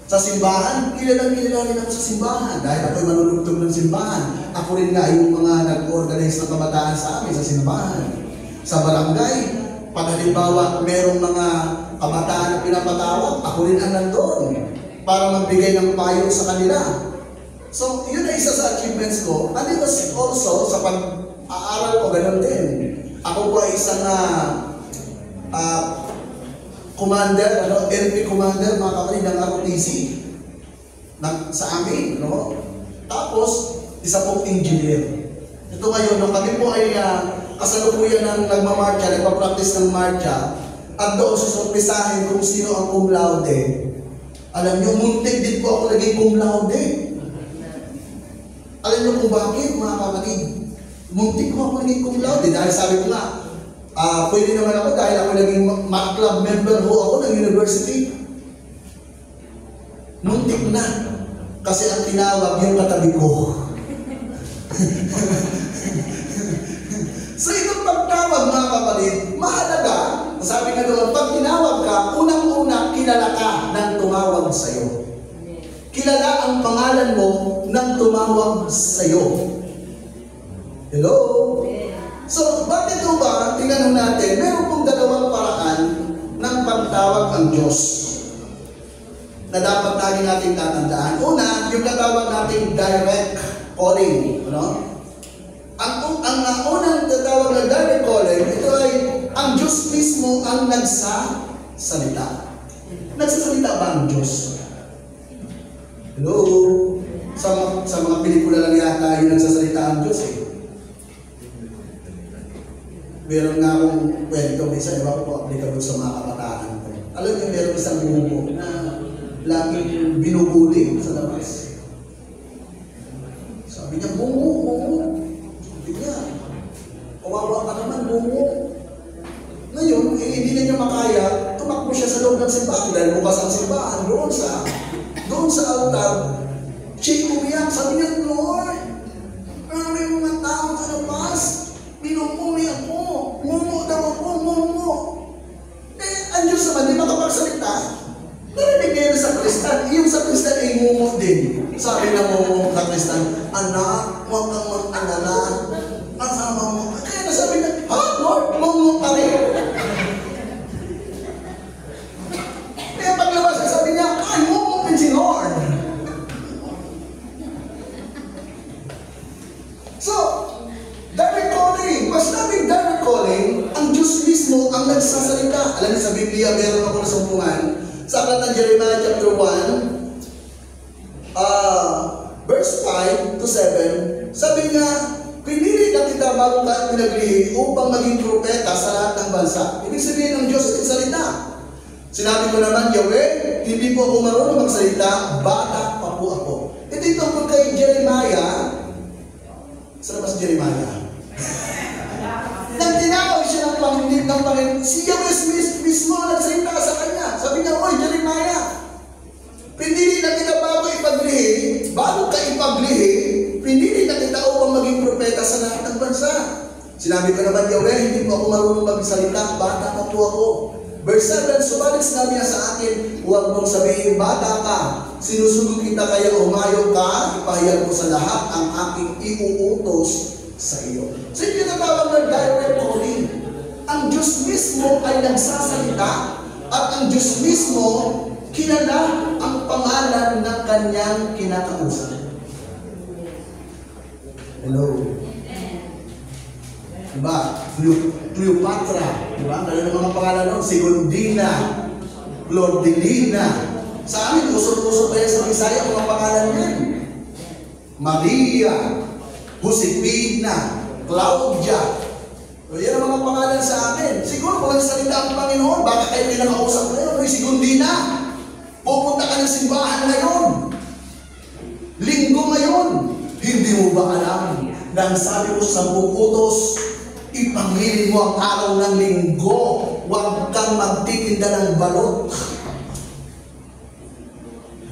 Sa simbahan, kilalang rin ako sa simbahan. Dahil ako'y manunugtog ng simbahan. Ako rin nga yung mga nag-organize ng kabataan sa amin sa simbahan. Sa barangay, pag halimbawa merong mga kabataan na pinapatawag, ako rin ang nandoon para magbigay ng payo sa kanila. So, yun ay isa sa achievements ko. And it was also, sa pag-aaral ko, ganun din. Ako po ay isang commander, LP commander, mga kapatid ng ROTC sa amin, Tapos, isa pong engineer. Ito ngayon, nung kami po ay kasalukuyan ng nagmamarcha, nagpa-practice ng marcha, at doon susurprisahin kung sino ang cum laude. Alam niyo, muntik din po ako naging cum laude. Alam niyo kung bakit, mga kapatid? Muntik po ako naging cum laude dahil sabi ko nga, pwede naman ako dahil ako naging club member ako ng university. Muntik na. Kasi ang tinawag yung katabi ko. So itong pagtawag, mga kapatid, mahalaga. Sabi nga doon, pag tinawag ka, unang-una, kilala ka ng tumawag sa'yo. Kilala ang pangalan mo ng tumawag sa'yo. Hello? So, bakit ito ba, tingnan natin, meron pong dalawang paraan ng pagtawag ang Diyos na dapat lagi natin tatandaan. Una, yung natawag natin direct calling. Ang unang tatawag na direct calling, ito ay ang Diyos mismo ang nagsasalita. Nagsasalita ba ang Diyos? Hello? Sa mga pelikula lang yata yung nagsasalita ang Diyos Meron nga akong kwento, minsan iba ko applicable sa mga kabataan ko. Alam niyo, meron isang bubo na laging binubuli sa labas. Sabi niya, bungo. Sabi niya, kawawa ka naman, bungo. Ngayon, hindi na niya makaya, tumakbo siya sa loob ng simbahan dahil bukas ang simbahan doon sa altar. Siya umiyak, sabi niya, Lord, may mga tao sa labas, binumuli ako, mungo daw ako, mungo. Ang Diyos naman, di makapagsalita. Narinig niya sa Kristan, yung sa Kristan ay mungo din. Sabi na mungo sa Kristan, anak, huwag kang mag-alala, kasama mo. Kaya nasabi niya, Lord, mungo pa rin. Kaya paglabas, sabi niya, direct calling, ang Diyos mismo ang nagsasalita. Alam niyo sa Biblia, meron ako nasumpungan. Sa aklat ng Jeremiah chapter 1, verse 5 to 7, sabi niya, pinili na kita bago ka pinaglihi upang maging propeta sa lahat ng bansa. Ibig sabihin ng Diyos ay salita. Sinabi ko naman, Yahweh, hindi po ako marunong magsalita, bata pa po ako. Ito tungkol kay Jeremiah. Saan ba si Jeremiah? Nang tinawag siya ng Panginoon, si Yahweh mismo nagsalita sa kanya. Sabi niya, oy, Jeremiah, pinili na kita bago ka ipaglihi, pinili na kita upang maging propeta sa lahat ng bansa. Sinabi ko naman, Yahweh, hindi po ako marunong magsalita, bata pa po ako. Verse 7, subalit sinabi niya sa akin, huwag mong sabihin, bata ka, sinusugo kita kaya umayo ka, ipahayag ko sa lahat ang aking iuutos sa iyo. So yung tinatawag na direct calling. Ang Diyos mismo ay nagsasalita at ang Diyos mismo kilala ang pangalan ng kanyang kinakausap. Hello? Diba? Cleopatra. Diba? Ang kanya ng mga pangalan nun, Sigundina, Flordelina. Sa amin, usok-usok tayo sa Bisaya mga pangalan yan. Maria, Josefina, Claudia. So, yan ang mga pangalan sa amin. Siguro kung nagsalita ang Panginoon, baka kayo pinakausap ngayon. Oy, Sigundina, pupunta ka ng simbahan ngayon. Linggo ngayon. Hindi mo ba alam na ang sabi ko sa 10 utos, ipamili mo ang araw ng linggo, huwag kang magtitinda ng balot.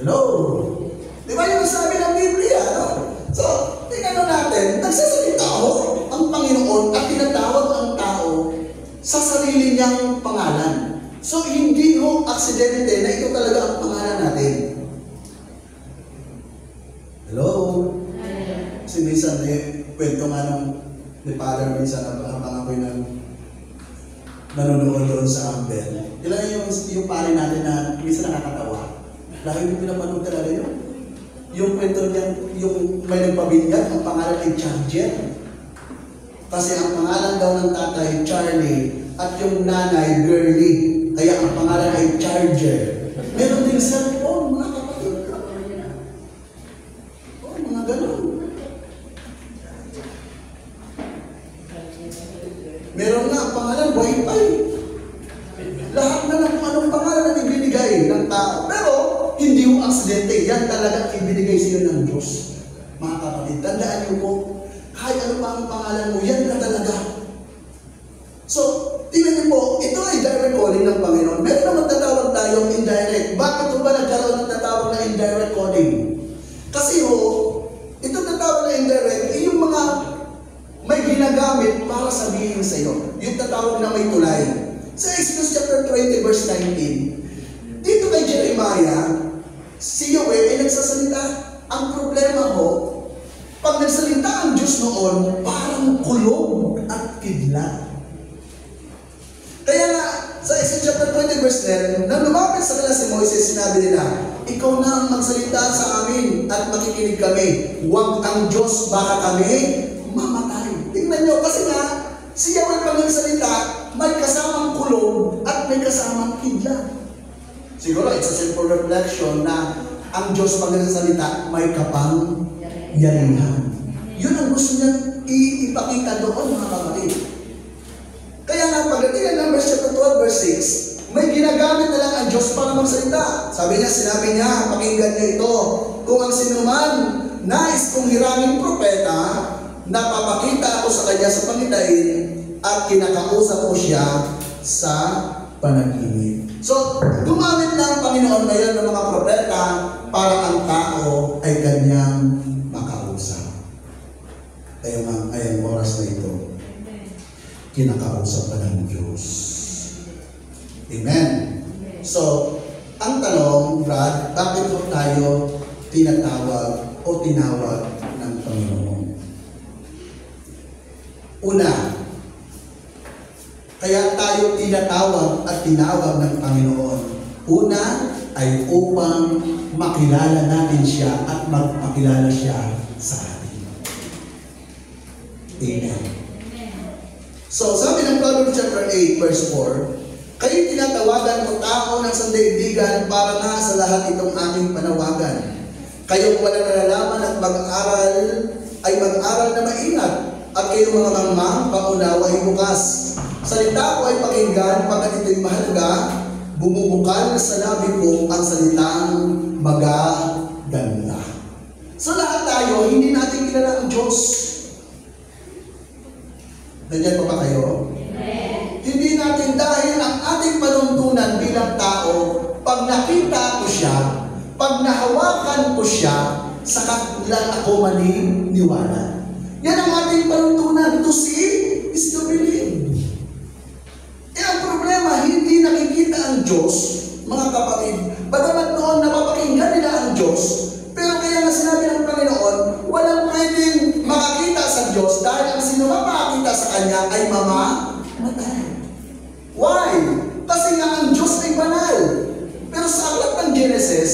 Hello? Di ba yung sabi ng Biblia? No? So, tingnan natin, nagsasalita ang Panginoon at tinatawag ang tao sa sarili niyang pangalan. So, hindi ho aksidente na ito talaga ang pangalan natin. Hello? Kasi minsan, kwento nga nung ni Father minsan habang ako'y nanonood doon sa Ambel. Ilan yung pare natin na minsan nakakatawa. Dahil yung pinapanood talaga yun. Yung kwento niya, yung may nagpabinyag, ang pangalan ay Charger. Kasi ang pangalan daw ng tatay, Charlie, at yung nanay, Girlie. Kaya ang pangalan ay Charger. Meron din cellphone, mga kapatid. Oh, mga ganun. Meron nga ang pangalan, Wi-Fi. Lahat na ng kung anong pangalan na ibinigay ng tao. Pero, hindi mo aksidente. Yan talagang ibinigay sa iyo ng Diyos. Mga kapatid, tandaan niyo po, kahit ano pa ang pangalan mo, yan na talaga. So, tingnan niyo po, ito ay direct calling ng Panginoon. Meron naman tatawag tayong indirect. Bakit po ba nagkaroon ng tatawag na indirect calling? Kasi ho, ito tatawag na indirect, yung mga may ginagamit para sabihin sa iyo. Yung tatawag na may tulay. Sa Exodus chapter 20 verse 19, dito kay Jeremiah, si Yahweh ay nagsasalita. Ang problema ho, pag nagsalita ang Diyos noon, parang kulog at kidlat. Kaya nga, sa Exodus chapter 20 verse 10, nang lumapit sa kanila si Moises, sinabi nila, ikaw na ang magsalita sa amin at makikinig kami. Huwag ang Diyos, baka kami mamatay. Tingnan nyo, kasi nga, si Yahweh pag nagsalita, may kasamang kulog at may kasamang kidlat. Siguro, it's a simple reflection na ang Diyos pag nagsalita, may kapangyarihan. Yun ang gusto niya ipakita doon, mga kapatid. Kaya nga, pagdating ng Numbers chapter 12, verse 6, may ginagamit na lang ang Diyos para magsalita. Sinabi niya, pakinggan niyo ito, kung ang sinuman nais kong hiraming propeta, napapakita ako sa kanya sa pangitain at kinakausap ko siya sa panaginip. So, gumamit na ang Panginoon ngayon ng mga propeta para ang tao ay kanyang makausap. Kaya nga, ayang oras na ito, kinakausap pa ng Diyos. Amen? So, ang tanong, Brad, bakit ho tayo tinatawag o tinawag ng Panginoon? Una, kaya tayo tinatawag at tinawag ng Panginoon. Una ay upang makilala natin siya at magpakilala siya sa atin. Amen. So, sabi ng Proverbs chapter 8, verse 4, kayo tinatawagan ko tao ng sandaigdigan para nga sa lahat itong aming panawagan. Kayong walang nalalaman at mag-aral ay mag-aral na maingat at kayong mga mangmang pangunawa ay bukas. Salita ko ay pakinggan pagkat ito'y mahalaga, bumubukal sa labi ko ang salitang magaganda. So lahat tayo, hindi natin kilala ang Diyos. Nandiyan pa ba kayo? Hindi natin dahil ang ating panuntunan bilang tao, pag nakita ko siya, pag nahawakan ko siya, saka lang ako maniniwala. Yan ang ating panuntunan. To see is to believe. Eh ang problema, hindi nakikita ang Diyos, mga kapatid. Bagamat noon napapakinggan nila ang Diyos, pero kaya nga sinabi ng Panginoon, walang pwedeng makakita sa Diyos dahil ang sino makakita sa Kanya ay mamamatay. Why? Kasi nga ang Diyos ay banal. Pero sa aklat ng Genesis,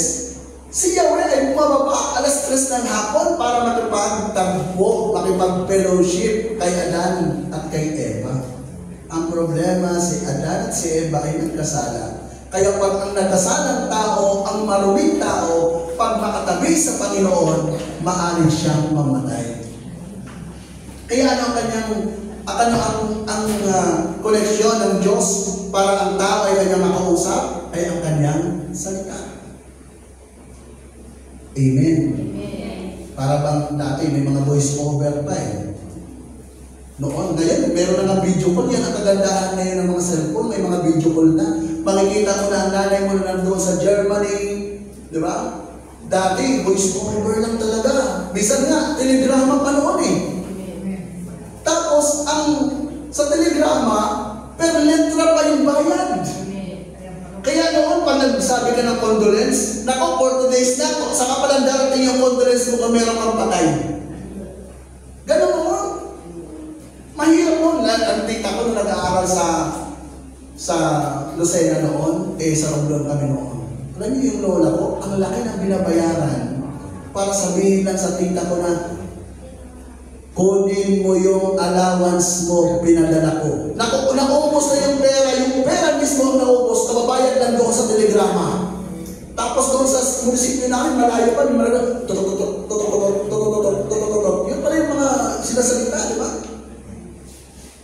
si Yahweh ay bumababa alas 3 ng hapon para makipagtagpo, makipag-fellowship kay Adan at kay Eva. Ang problema, si Adan at si Eva ay nagkasala. Kaya pag ang nagkasalang tao, ang maruming tao, pag makatabi sa Panginoon, maaari siyang mamatay. Kaya ano ang kanyang koneksyon ng Diyos para ang tao ay kanyang makausap ay ang kanyang salita. Amen. Para bang dati may mga voice over pa eh. Noon, ngayon, meron na ng video call. Yan ang kagandahan ngayon ng mga cellphone. May mga video call na. Makikita mo na ang nanay mo na nandoon sa Germany. Di ba? Dati, voice over lang talaga. Bisan nga, telegrama pa noon eh. Tapos, sa telegrama, per letra pa yung bayad. Kaya noon, pag nagsabi ka ng condolence, nako, for today's na, saka palang darating yung condolence mo kung meron kang patay. Ganun noon. Mahirap noon. Ang tita ko nung nag-aaral sa Lucena noon, sa Romblon kami noon. Alam niyo yung lola ko, ang laki ng binabayaran para sabihin lang sa tita ko na kunin mo yung allowance mo, pinadala ko. Naubos na yung pera mismo ang naubos, kababayad lang doon sa telegrama. Tapos doon sa munisipyo namin, malayo pa, yun pala yung mga sinasalita, di ba?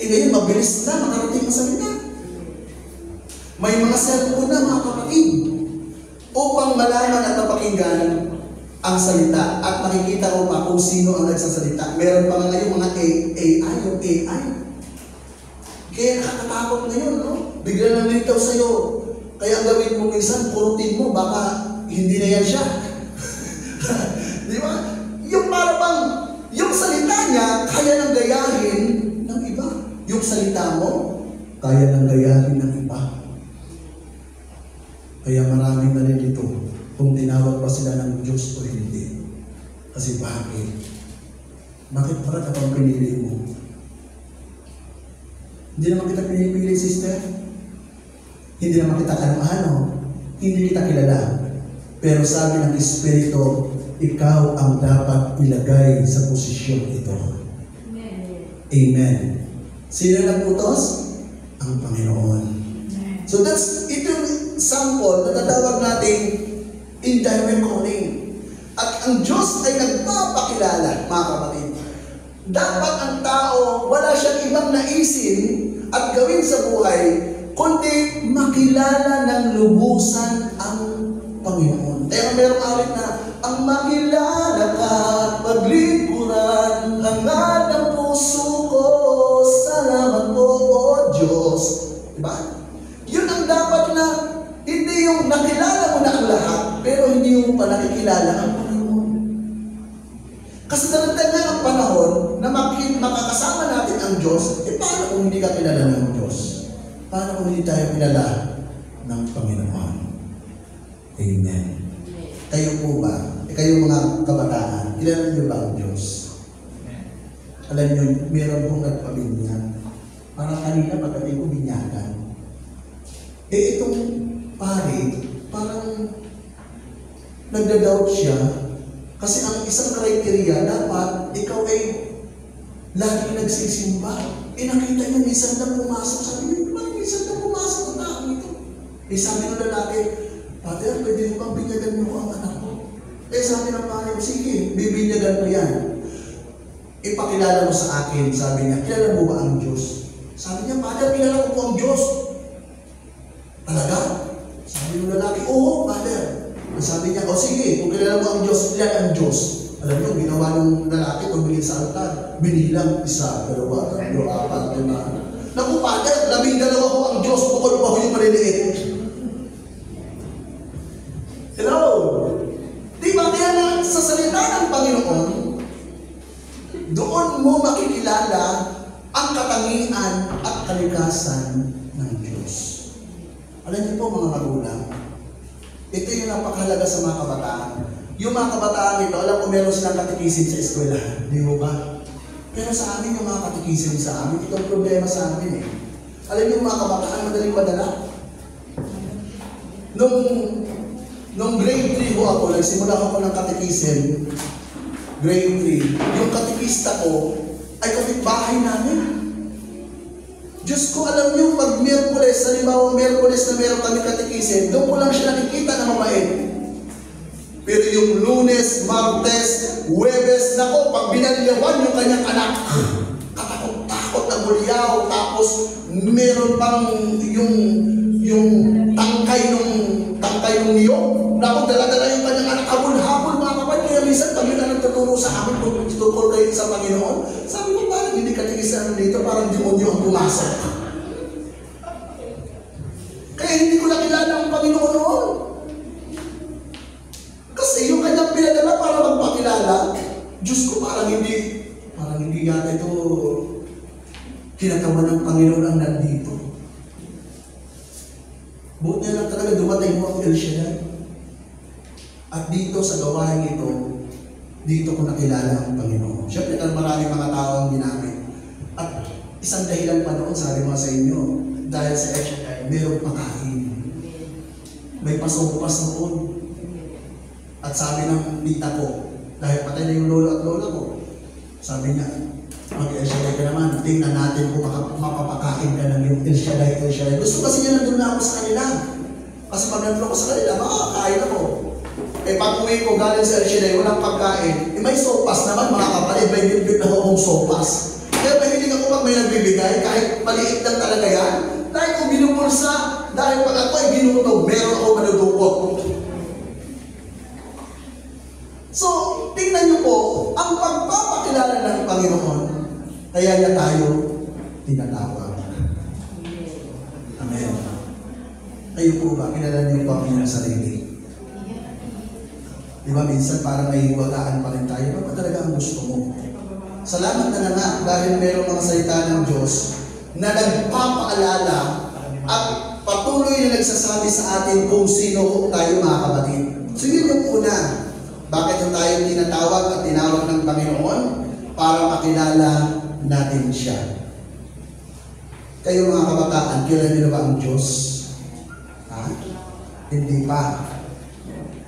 Ngayon, mabilis na, makarating ang salita. May mga cellphone na, mga kapatid, upang malaman at mapakinggan ang salita at makikita mo pa kung sino ang nagsasalita. Meron pa nga ngayon mga AI, yung AI. Kaya nakakatakot ngayon, no? Bigla nang litaw sa'yo. Kaya ang gawin mo minsan, purutin mo, baka hindi na yan siya. Di ba? Yung para bang, yung salita niya, kaya nang gayahin ng iba. Yung salita mo, kaya nang gayahin ng iba. Kaya maraming nalilito kung tinawag pa sila ng Diyos o hindi. Kasi bakit? Bakit para kapag pinili mo? Hindi naman kita pinipili, sister. Hindi naman kita ano-ano. Hindi kita kilala. Pero sabi ng Espiritu, ikaw ang dapat ilagay sa posisyon ito. Amen. Sino nagputos? Ang Panginoon. So ito yung sample na natawag natin indirect calling. At ang Diyos ay nagpapakilala, mga kapatid. Dapat ang tao, wala siyang ibang naisin at gawin sa buhay, kundi makilala ng lubusan ang Panginoon. Kaya mayroong awit na, ang makilala ka, paglingkuran, hangad ng puso ko, salamat po, O Diyos. Diba? Yun ang dapat na, hindi yung nakilala mo na ang lahat, pero hindi mo pa nakikilala ang Panginoon. Kasi darating na ang panahon na makakasama natin ang Diyos, paano kung hindi ka kilala ng Diyos? Paano kung hindi tayo kilala ng Panginoon? Amen. Kayo po ba? Kayo mga kabataan, kilala niyo ba ang Diyos? Alam niyo, meron pong nagpabinyag. Parang kanina pagdating ko binyagan. Itong pare, parang nagda-doubt siya kasi ang isang criteria dapat ikaw ay lagi nagsisimba. Nakita niyo, minsan lang pumasok. Sabi niyo, bakit minsan lang pumasok ang tao ito? Sabi ng lalaki, Father, pwede mo bang binyagan mo ang anak ko? Sabi ng panay, sige, bibinyagan mo yan. Ipakilala mo sa akin, sabi niya, kilala mo ba ang Diyos? Sabi niya, Father, kilala ko po ang Diyos. Talaga? Sabi ng lalaki, oo, Father. Sabi niya, sige, kung kilala mo ang Diyos, ilan ang Diyos? Alam niyo, ginawa ng lalaki pagbilin sa altar. Binilang 1, 2, 3, 4, 5. Naku, Father, 12 ko ang Diyos, bukod pa ko yung maliliit. Hello? Diba, kaya na sa salita ng Panginoon, doon mo makikilala ang katangian at kalikasan ng Diyos. Alam niyo po mga magulang, ito yung napakahalaga sa mga kabataan. Yung mga kabataan ito, alam ko meron silang katikisin sa eskwela. Di mo ba? Pero sa amin, yung mga katikisin sa amin, ito ang problema sa amin eh. Alam niyo yung mga kabataan, madaling madala. Nung grade 3 ho ako, nagsimula ako ng katikisin, grade 3, yung katikista ko ay kapitbahay namin. Diyos ko, alam niyo, pag Miyerkules, halimbawa Miyerkules na meron kami katikisin, doon ko lang siya nakikita na mabait. Pero yung Lunes, Martes, Huwebes, nako, pag binaliyawan yung kanyang anak, katakot-takot na bulyaw, tapos meron pang yung tangkay ng niyog, nako, dala-dala yung kanyang anak, habol-habol mga kapatid. Kaya minsan, pag yun ang nagtuturo sa amin, kung tuturo kayo sa Panginoon, sabi ko, parang hindi katikisan dito, parang demonyo ang pumasok. Kaya hindi ko nakilala ang Panginoon noon. Kasi yung kanyang pinadala para magpakilala, Diyos ko, parang hindi yata ito kinatawan ng Panginoon ang nandito. Buti na lang talaga dumating mo ang El Shaddai. At dito sa gawain ito, dito ko nakilala ang Panginoon. Siyempre, maraming mga tao ang ginamit. At isang dahilan pa noon, sabi mo sa inyo, dahil sa El Shaddai, mayroong pakain. May pasopas noon. At sabi ng tita ko, dahil patay na yung lolo at lola ko, sabi niya, mag-El Shaddai ka naman, tingnan natin kung mapapakain ka ng yung El Shaddai, El Shaddai. Gusto kasi niya nandun na ako sa kanila. Kasi pag nandun ako sa kanila, makakakain ako. Pag uwi ko galing sa El Shaddai, walang pagkain. May sopas naman mga kapatid, may bibig na akong sopas. Kaya mahilig ako pag may nagbibigay, kahit maliit lang talaga yan. Dahil kung binupulsa, dahil pag ako ay binutog, meron ako manudukot. So, tingnan niyo po, ang pagpapakilala ng Panginoon, kaya niya tayo tinatawag. Amen. Kayo po ba, kilala niyo po ang inyong sarili? Di ba, minsan parang may hiwagaan pa rin tayo. Ano ba talaga ang gusto mo? Salamat na nga dahil mayroong mga salita ng Diyos na nagpapaalala at patuloy na nagsasabi sa atin kung sino tayo mga kapatid. So yun yung una. Bakit yung tayo tinatawag at tinawag ng Panginoon? Para makilala natin siya. Kayo mga kabataan, kilala niyo ba ang Diyos? Ha? Hindi pa.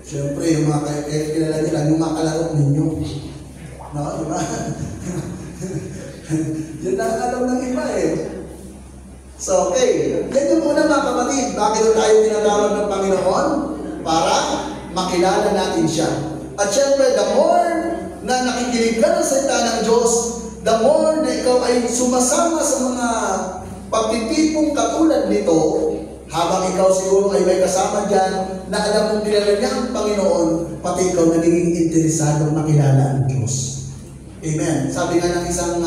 Siyempre, yung mga kilala niyo lang, yung mga kalaro ninyo. No? Diba? Yun ang alam ng iba eh. So, okay. Yan yung muna mga kapatid. Bakit tayo tinatawag ng Panginoon? Para makilala natin siya. At syempre, the more na nakikinig ka ng salita ng Diyos, the more na ikaw ay sumasama sa mga pagtitipong katulad nito, habang ikaw siguro ay may kasama dyan, na alam mong kilala niya ang Panginoon, pati ikaw nagiging interesadong makilala ang Diyos. Amen. Sabi nga ng isang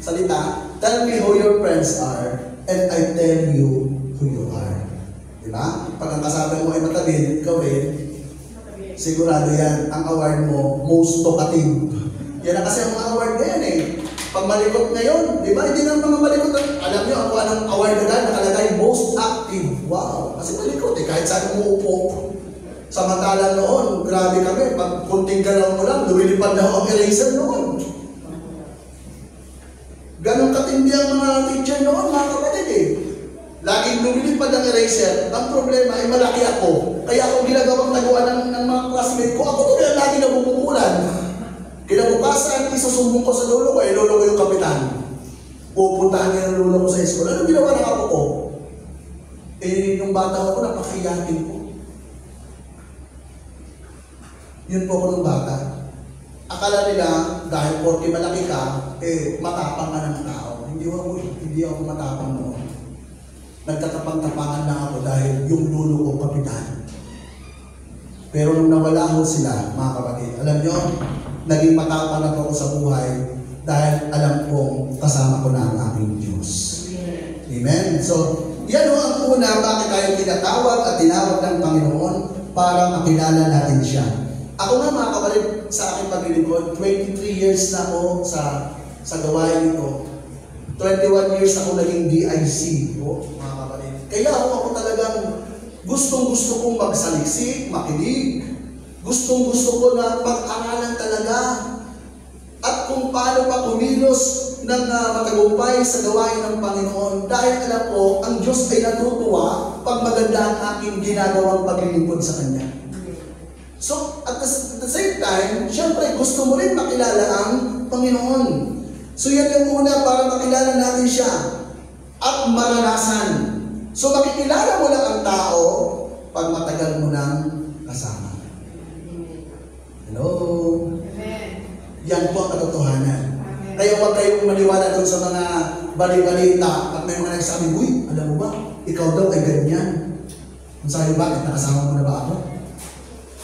salita, tell me who your friends are, and I tell you who you are. Diba? Pag ang kasama mo ay matabid, ikaw rin, sigurado yan, ang award mo, most talkative. Yan na kasi ang mga award na yan eh. Pag malikot ngayon, di ba? Hindi na mga malikot. Alam niyo, ako anong award na dahil nakalagay, most active. Wow! Kasi malikot eh, kahit saan umuupo. Samantalang noon, grabe kami, pag kunting galaw mo lang, lumilipad na ang eraser noon. Ganon katindi ang mga teacher noon, mga kapatid eh. Laging lumilipad ang eraser. Ang problema ay malaki ako. Kaya ako ginagawang taguan ng mga classmate ko. Ako tuloy ang lagi nabubungulan. Kinabukasan, isusumbong ko sa lolo ko, lolo ko yung kapitan. Pupuntahan niya ng lolo ko sa school. Ano ginawa ng apo ko? Nung bata ako, napakayakin ko. Yun po ako nung bata. Akala nila, dahil porke malaki ka, matapang ka ng tao. Hindi ako matapang noon. Nagtatapang-tapangan na ako dahil yung lolo ko kapitan. Pero nung nawala ho sila, mga kapatid, alam nyo, naging matapang na po ako sa buhay dahil alam kong kasama ko na ang aking Diyos. Amen? So, yan ho ang una, bakit tayo tinatawag at tinawag ng Panginoon para makilala natin siya. Ako nga mga kapatid, sa aking paglilingkod, 23 years na ako sa gawain ito. 21 years ako naging DIC, mga kapatid. Kaya ako talagang gustong-gusto kong magsaliksik, makinig. Gustong-gusto ko na pag-aralan talaga. At kung paano pa kumilos ng matagumpay sa gawain ng Panginoon. Dahil alam ko, ang Diyos ay natutuwa pag maganda ang aking ginagawang paglilingkod sa Kanya. So, at the same time, syempre gusto mo rin makilala ang Panginoon. So, yan yung una para makilala natin siya at maranasan. So, makikilala mo lang ang tao pag matagal mo nang kasama. Hello? Yan po ang katotohanan. Kaya huwag kayong maniwala doon sa mga bali-balita at may mga nagsabi, uy, alam mo ba, ikaw daw ay ganyan. Kung sabi, bakit nakasama mo na ba ako?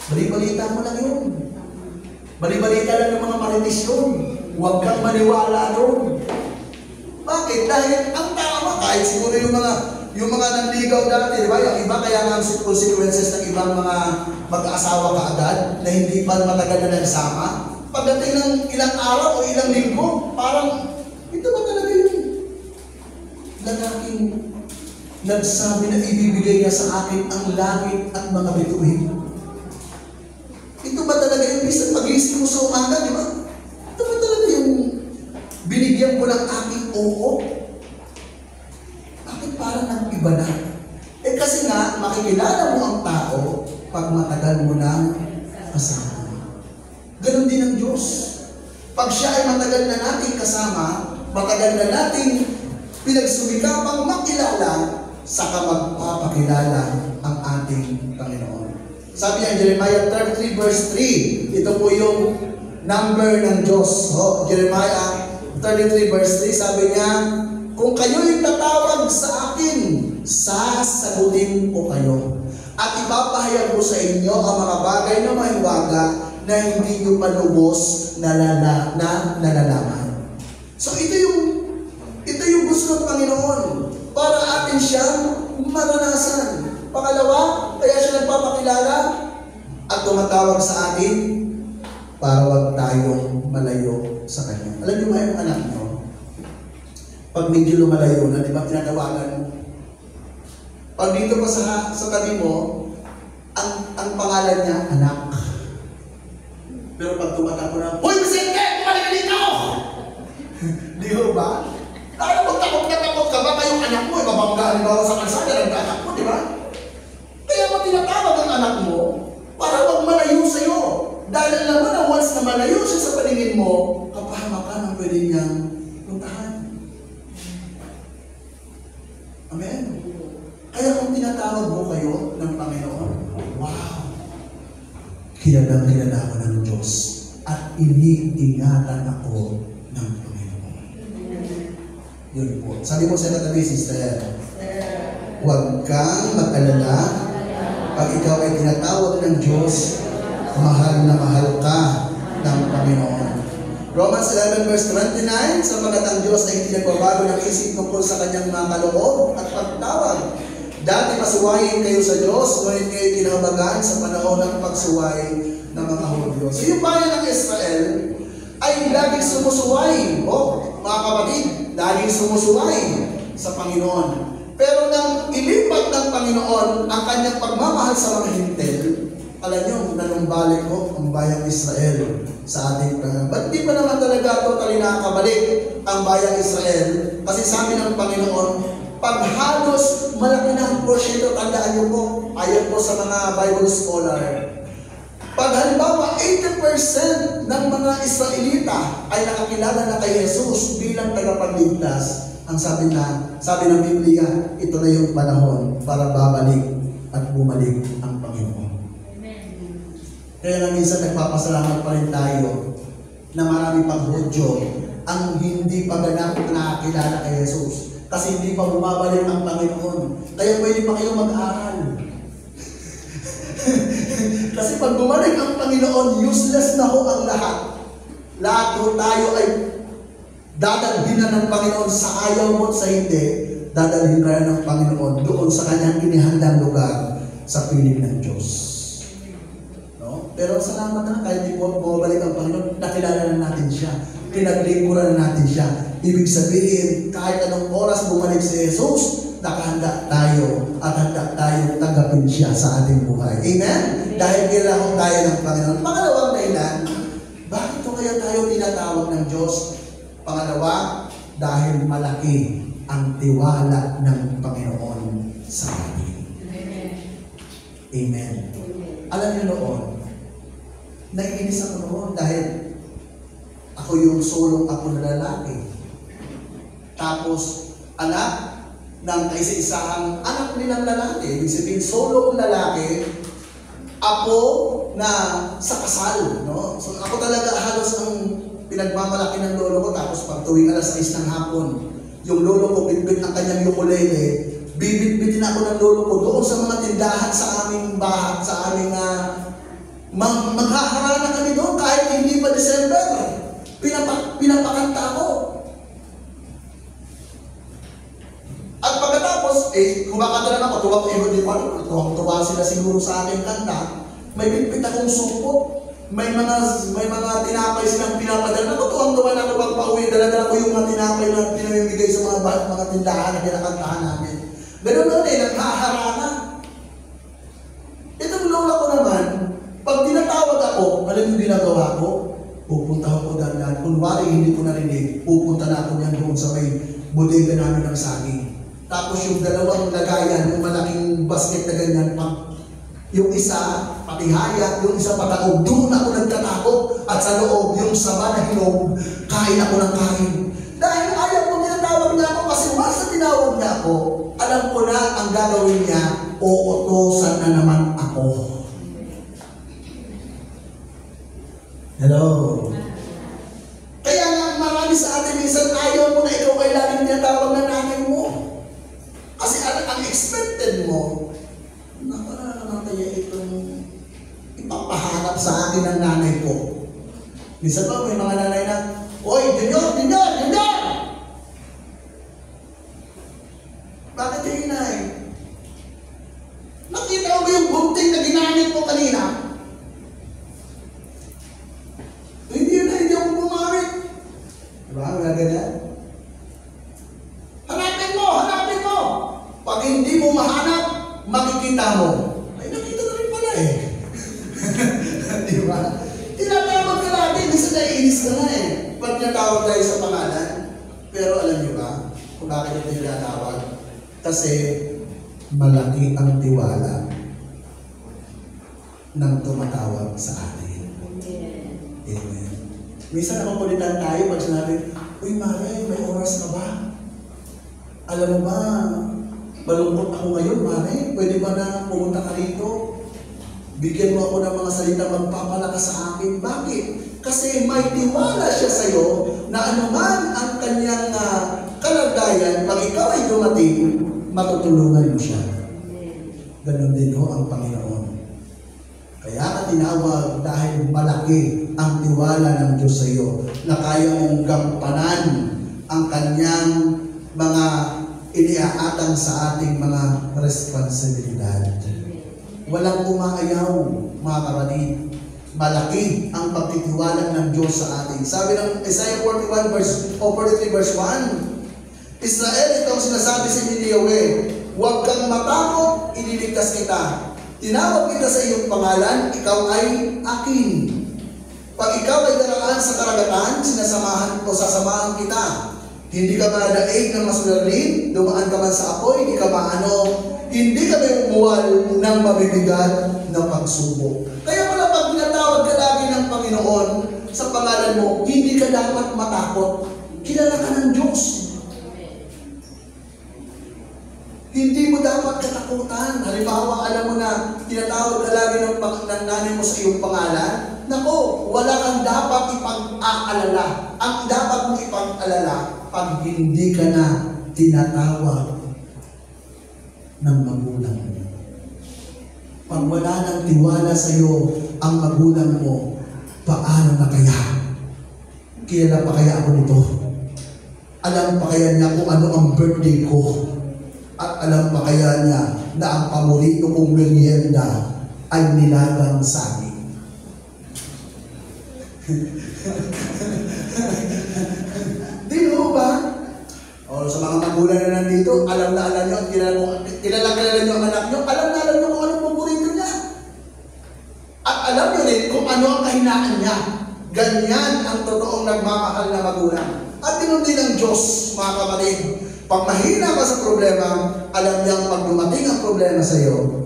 Bali-balita mo lang yun. Bali-balita lang ng mga marites yun. Huwag kang maniwala doon. Bakit? Dahil ang tama, kahit siguro yung mga nanligaw dati, di ba? Yung iba kaya nga ang consequences ng ibang mga mag-aasawa kaagad na hindi pa matagal na nagsama. Pagdating ng ilang araw o ilang linggo, parang, ito ba talaga yung lalaking nagsabi na ibibigay niya sa akin ang langit at mga bituin? Ito ba talaga yung bisan pag-isip mo sa umaga, di ba? Ito ba talaga yung binigyan ko ng aking oo? Bakit parang nag-iba na? Kasi nga, makikilala mo ang tao pag matagal mo nang kasama. Ganon din ang Diyos. Pag siya ay matagal na nating kasama, matagal na nating pinagsumikapang makilala, saka magpapakilala ang ating Panginoon. Sabi niya, Jeremiah 33 verse 3, ito po yung number ng Diyos. Jeremiah 33 verse 3, sabi niya, kung kayo'y tatawag sa akin, sasagutin ko kayo. At ipapahayag ko sa inyo ang mga bagay na mahiwaga na hindi nyo palubos na nalalaman. So ito yung gusto ng Panginoon para atin siyang maranasan. Pangalawa, kaya siya nagpapakilala at tumatawag sa atin para wag tayong malayo sa Kanya. Alam niyo ba yung anak nyo? Pag medyo lumalayo na, di ba tinatawagan mo? Pag dito pa sa tabi mo, ang pangalan niya, anak. Pero pag tumatakbo na, hoy, Vicente! Kumalik ka dito! Di ba? Dahil magtakot ka ba kayong anak mo, ibabanggaan ba sa kalsada, nagtatakbo, di ba? Kaya mo tinatawag ang anak mo para wag malayo sa'yo. Dahil alam mo na once na malayo siya sa paningin mo, kapahamakan ang pwede niyang puntahan. Amen? Kaya kung tinatawag mo kayo ng Panginoon, wow! Kilala ako ng Diyos at iniingatan ako ng Panginoon. Yun po. Sabi mo sa katabi, sister, huwag kang mag-alala pag ikaw ay tinatawag ng Diyos, mahal na mahal ka ng Panginoon. Romans 11 verse 29, sapagat ang Diyos ay hindi nagbabago ng isip tungkol sa kanyang mga kaloob at pagtawag. Dati masuwayin kayo sa Diyos, ngunit kayo kinabagaan sa panahon ng pagsuway ng mga Hudyo. So yung bayan ng Israel ay laging sumusuway. Mga kapatid, laging sumusuway sa Panginoon. Pero nang ilipat ng Panginoon ang kanyang pagmamahal sa mga hintel, alam nyo, nanumbalik ko ang bayang Israel sa ating Panginoon. Ba't di pa naman talaga totally nakakabalik ang bayang Israel? Kasi sabi ng Panginoon, pag halos malaki na ang porsyento, tandaan nyo po, ayon po sa mga Bible scholar, Pag halimbawa 80% ng mga Israelita ay nakakilala na kay Jesus bilang tagapagligtas, ang sabi ng Biblia, ito na yung panahon para babalik at bumalik ang Panginoon. Kaya nga minsan nagpapasalamat pa rin tayo na marami pang Hudyo ang hindi pa ganap nakakilala kay Jesus. Kasi hindi pa bumabalik ang Panginoon. Kaya pwede pa kayong mag-aral. Kasi pag bumalik ang Panginoon, useless na ho ang lahat. Lahat ho tayo ay dadalhin na ng Panginoon sa ayaw mo at sa hindi. Dadalhin ka ng Panginoon doon sa kanyang inihandang lugar sa piling ng Diyos. No? Pero salamat na kahit di po bumabalik ang Panginoon, nakilala na natin siya. Pinaglingkuran na natin siya. Ibig sabihin, kahit anong oras bumalik si Jesus, nakahanda tayo at handa tayong tanggapin siya sa ating buhay. Amen? Dahil kailangan tayo ng Panginoon. Pangalawang dahilan, bakit ko kaya tayo tinatawag ng Diyos? Pangalawa, dahil malaki ang tiwala ng Panginoon sa atin. Amen. Alam niyo noon, naiinis ako noon dahil ako yung sulong ako na lalaki. Tapos, anak ng kaisa-isahang anak nilang lalaki. Ibig sabihin, solo kong lalaki, ako na sa kasal. No? So, ako talaga halos ang pinagmamalaki ng lolo ko. Tapos pag tuwing alas 6 ng hapon, yung lolo ko bitbit ang kanyang ukulele, bibit-bitin ako ng lolo ko doon sa mga tindahan sa aming bahay, sa aming maghaharana kami doon kahit hindi pa December. Pinapakanta ako. At pagkatapos, kumakanta na ako, tuwang-tuwa sila siguro sa aking kanta. May bitbit akong supot. May mga tinapay silang pinapadala. Ako tuwang-tuwa na ako pag pauwi. Dala-dala ko yung mga tinapay na pinamimigay sa mga tindahan na pinakantahan namin. Ganun noon naghaharana. Itong lola ko naman, pag tinatawag ako, alam yung ginagawa ko? Pupunta ako dahan-dahan. Kunwari hindi ko narinig, pupunta na ako niyan doon sa may bodega namin ng saging. Tapos yung dalawang lagayan, yung malaking basket na ganyan, yung isa patihaya, yung isa pataog, doon ako nagtatakot. At sa loob, yung saba na hinog, kain ako ng kain. Dahil ayaw ko tinatawag niya ako, kasi once na tinawag niya ako, alam ko na ang gagawin niya, uutosan na naman ako. Hello? Kaya nga marami sa atin minsan ayaw mo na ikaw ay laging tinatawag na nanay mo. Kasi ang expected mo, nakala naman kaya itong ipapahanap sa akin ng nanay ko. Minsan pa may mga nanay na, "Oy, Junior! Bakit yung inay? Nakita mo ba yung gunting na ginamit mo kanina?" Hindi ako gumamit. Diba? Mga ganyan. Hanapin mo! Pag hindi mo mahanap, makikita mo. Ay, nakita na rin pala eh. Diba? Tinatawag ka natin, minsan naiinis ka na eh. Pag tinatawag tayo sa pangalan. Pero alam niyo ba, kung bakit ito tinatawag? Kasi malaki ang tiwala ng tumatawag sa atin. Amen. Minsan nakukulitan tayo pag sinabi, "Uy, Mare, may oras ka ba? Alam mo ba, malungkot ako ngayon, Mare. Pwede ba na pumunta ka rito? Bigyan mo ako ng mga salita magpapalakas sa akin." Bakit? Kasi may tiwala siya sa iyo na anuman ang kanyang kalagayan, pag ikaw ay dumating, matutulungan mo siya. Ganon din ho ang Panginoon. Kaya ka tinawag dahil malaki ang tiwala ng Diyos sa iyo na kaya mong gampanan ang kanyang mga iniaatang sa ating mga responsibilidad. Walang umaayaw, mga kapatid. Malaki ang pagtitiwala ng Diyos sa atin. Sabi ng Isaiah 43 verse 1, "Israel, ito ang sinasabi sa Yahweh, huwag kang matakot, ililigtas kita. Tinawag kita sa iyong pangalan, ikaw ay akin. Pag ikaw ay daraan sa karagatan, sasamahan kita. Hindi ka madaig ng masulalin, dumaan ka man sa apoy, hindi ka hindi ka may umuwal ng mabibigat na pagsubok." Kaya pala pag Panginoon sa pangalan mo, hindi ka dapat matakot. Kilala ka ng Diyos. Hindi mo dapat katakutan. Halimbawa, alam mo na tinatawag ka lagi ng nanay mo sa iyong pangalan. Nako, wala kang dapat ipang-aalala. Ang dapat mo ipang-alala pag hindi ka na tinatawag ng magulang mo. Pag wala nang tiwala sa iyo ang magulang mo, paano na kaya? Kilala pa kaya ako nito? Alam pa kaya niya kung ano ang birthday ko? At alam pa kaya niya na ang paborito kong merienda ay nilagang saging? Di mo ba? O sa mga magulang na nandito, alam na alam nyo, kilala nyo ang anak nyo, alam na alam nyo kung anong paborito niya. At alam nyo rin kung ano ang kahinaan niya. Ganyan ang totoong nagmamahal na magulang. At ganun din ang Diyos, mga kapatid. Pag mahina ka sa problema, alam niyang pag dumating ang problema sa iyo,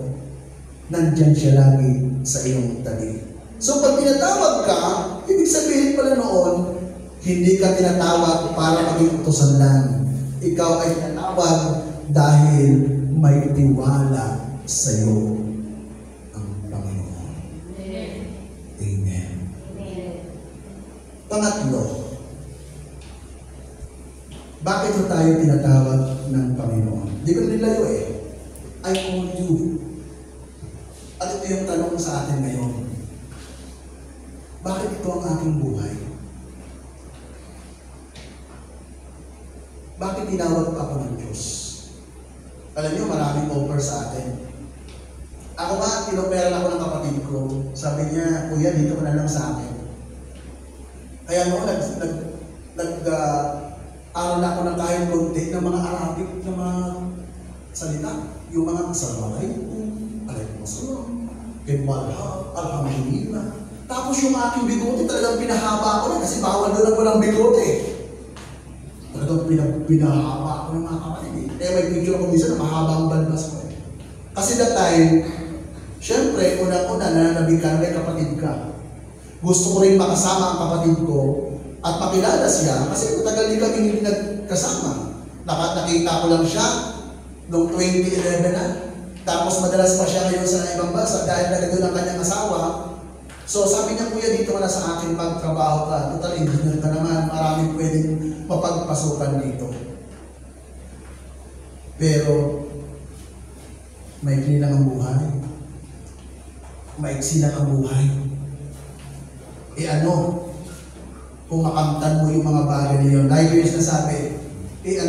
nandyan siya lagi sa iyong tabi. So pag tinatawag ka, ibig sabihin pala noon, hindi ka tinatawag para maging utusan lang. Ikaw ay tinatawag dahil may tiwala sa iyo ang Panginoon. Amen. Pangatlo, bakit mo tayo tinatawag ng Panginoon? Di ko nilayo eh. I call you. At ito yung tanong sa atin ngayon. Bakit ito ang aking buhay? Bakit tinawag pa ako ng Diyos? Alam niyo, maraming offer sa atin. Ako nga, tinoperan ako ng kapatid ko. Sabi niya, Kuya, dito ka na lang sa akin. Kaya noon, aral na ako ng kahit konti ng mga Arabic na mga salita. Yung mga Assalamualaikum, Alaikumussalam, Kemalha, Alhamdulillah. Tapos yung aking bigote talagang pinahaba ko na kasi bawal doon ang walang bigote. Talagang pinahaba ko ng mga kapatid. Eh may picture ako minsan na mahaba ang balbas ko. Kasi that time, syempre, unang-una nananabi ka na kapatid ka. Gusto ko rin makasama ang kapatid ko at makilala siya kasi matagal din kami hindi nagkasama. Nakita ko lang siya noong 2011 na. Tapos madalas pa siya ngayon sa ibang bansa dahil nagagawin ang kanyang asawa. So sabi niya, Kuya, dito ka na sa akin pagtrabaho ka. Total engineer ka naman, maraming pwedeng mapagpasukan dito. Pero maikli lang ang buhay. Maiksi lang ang buhay. E ano? Kung makamtan mo yung mga bagay na yun. Like yung sinasabi,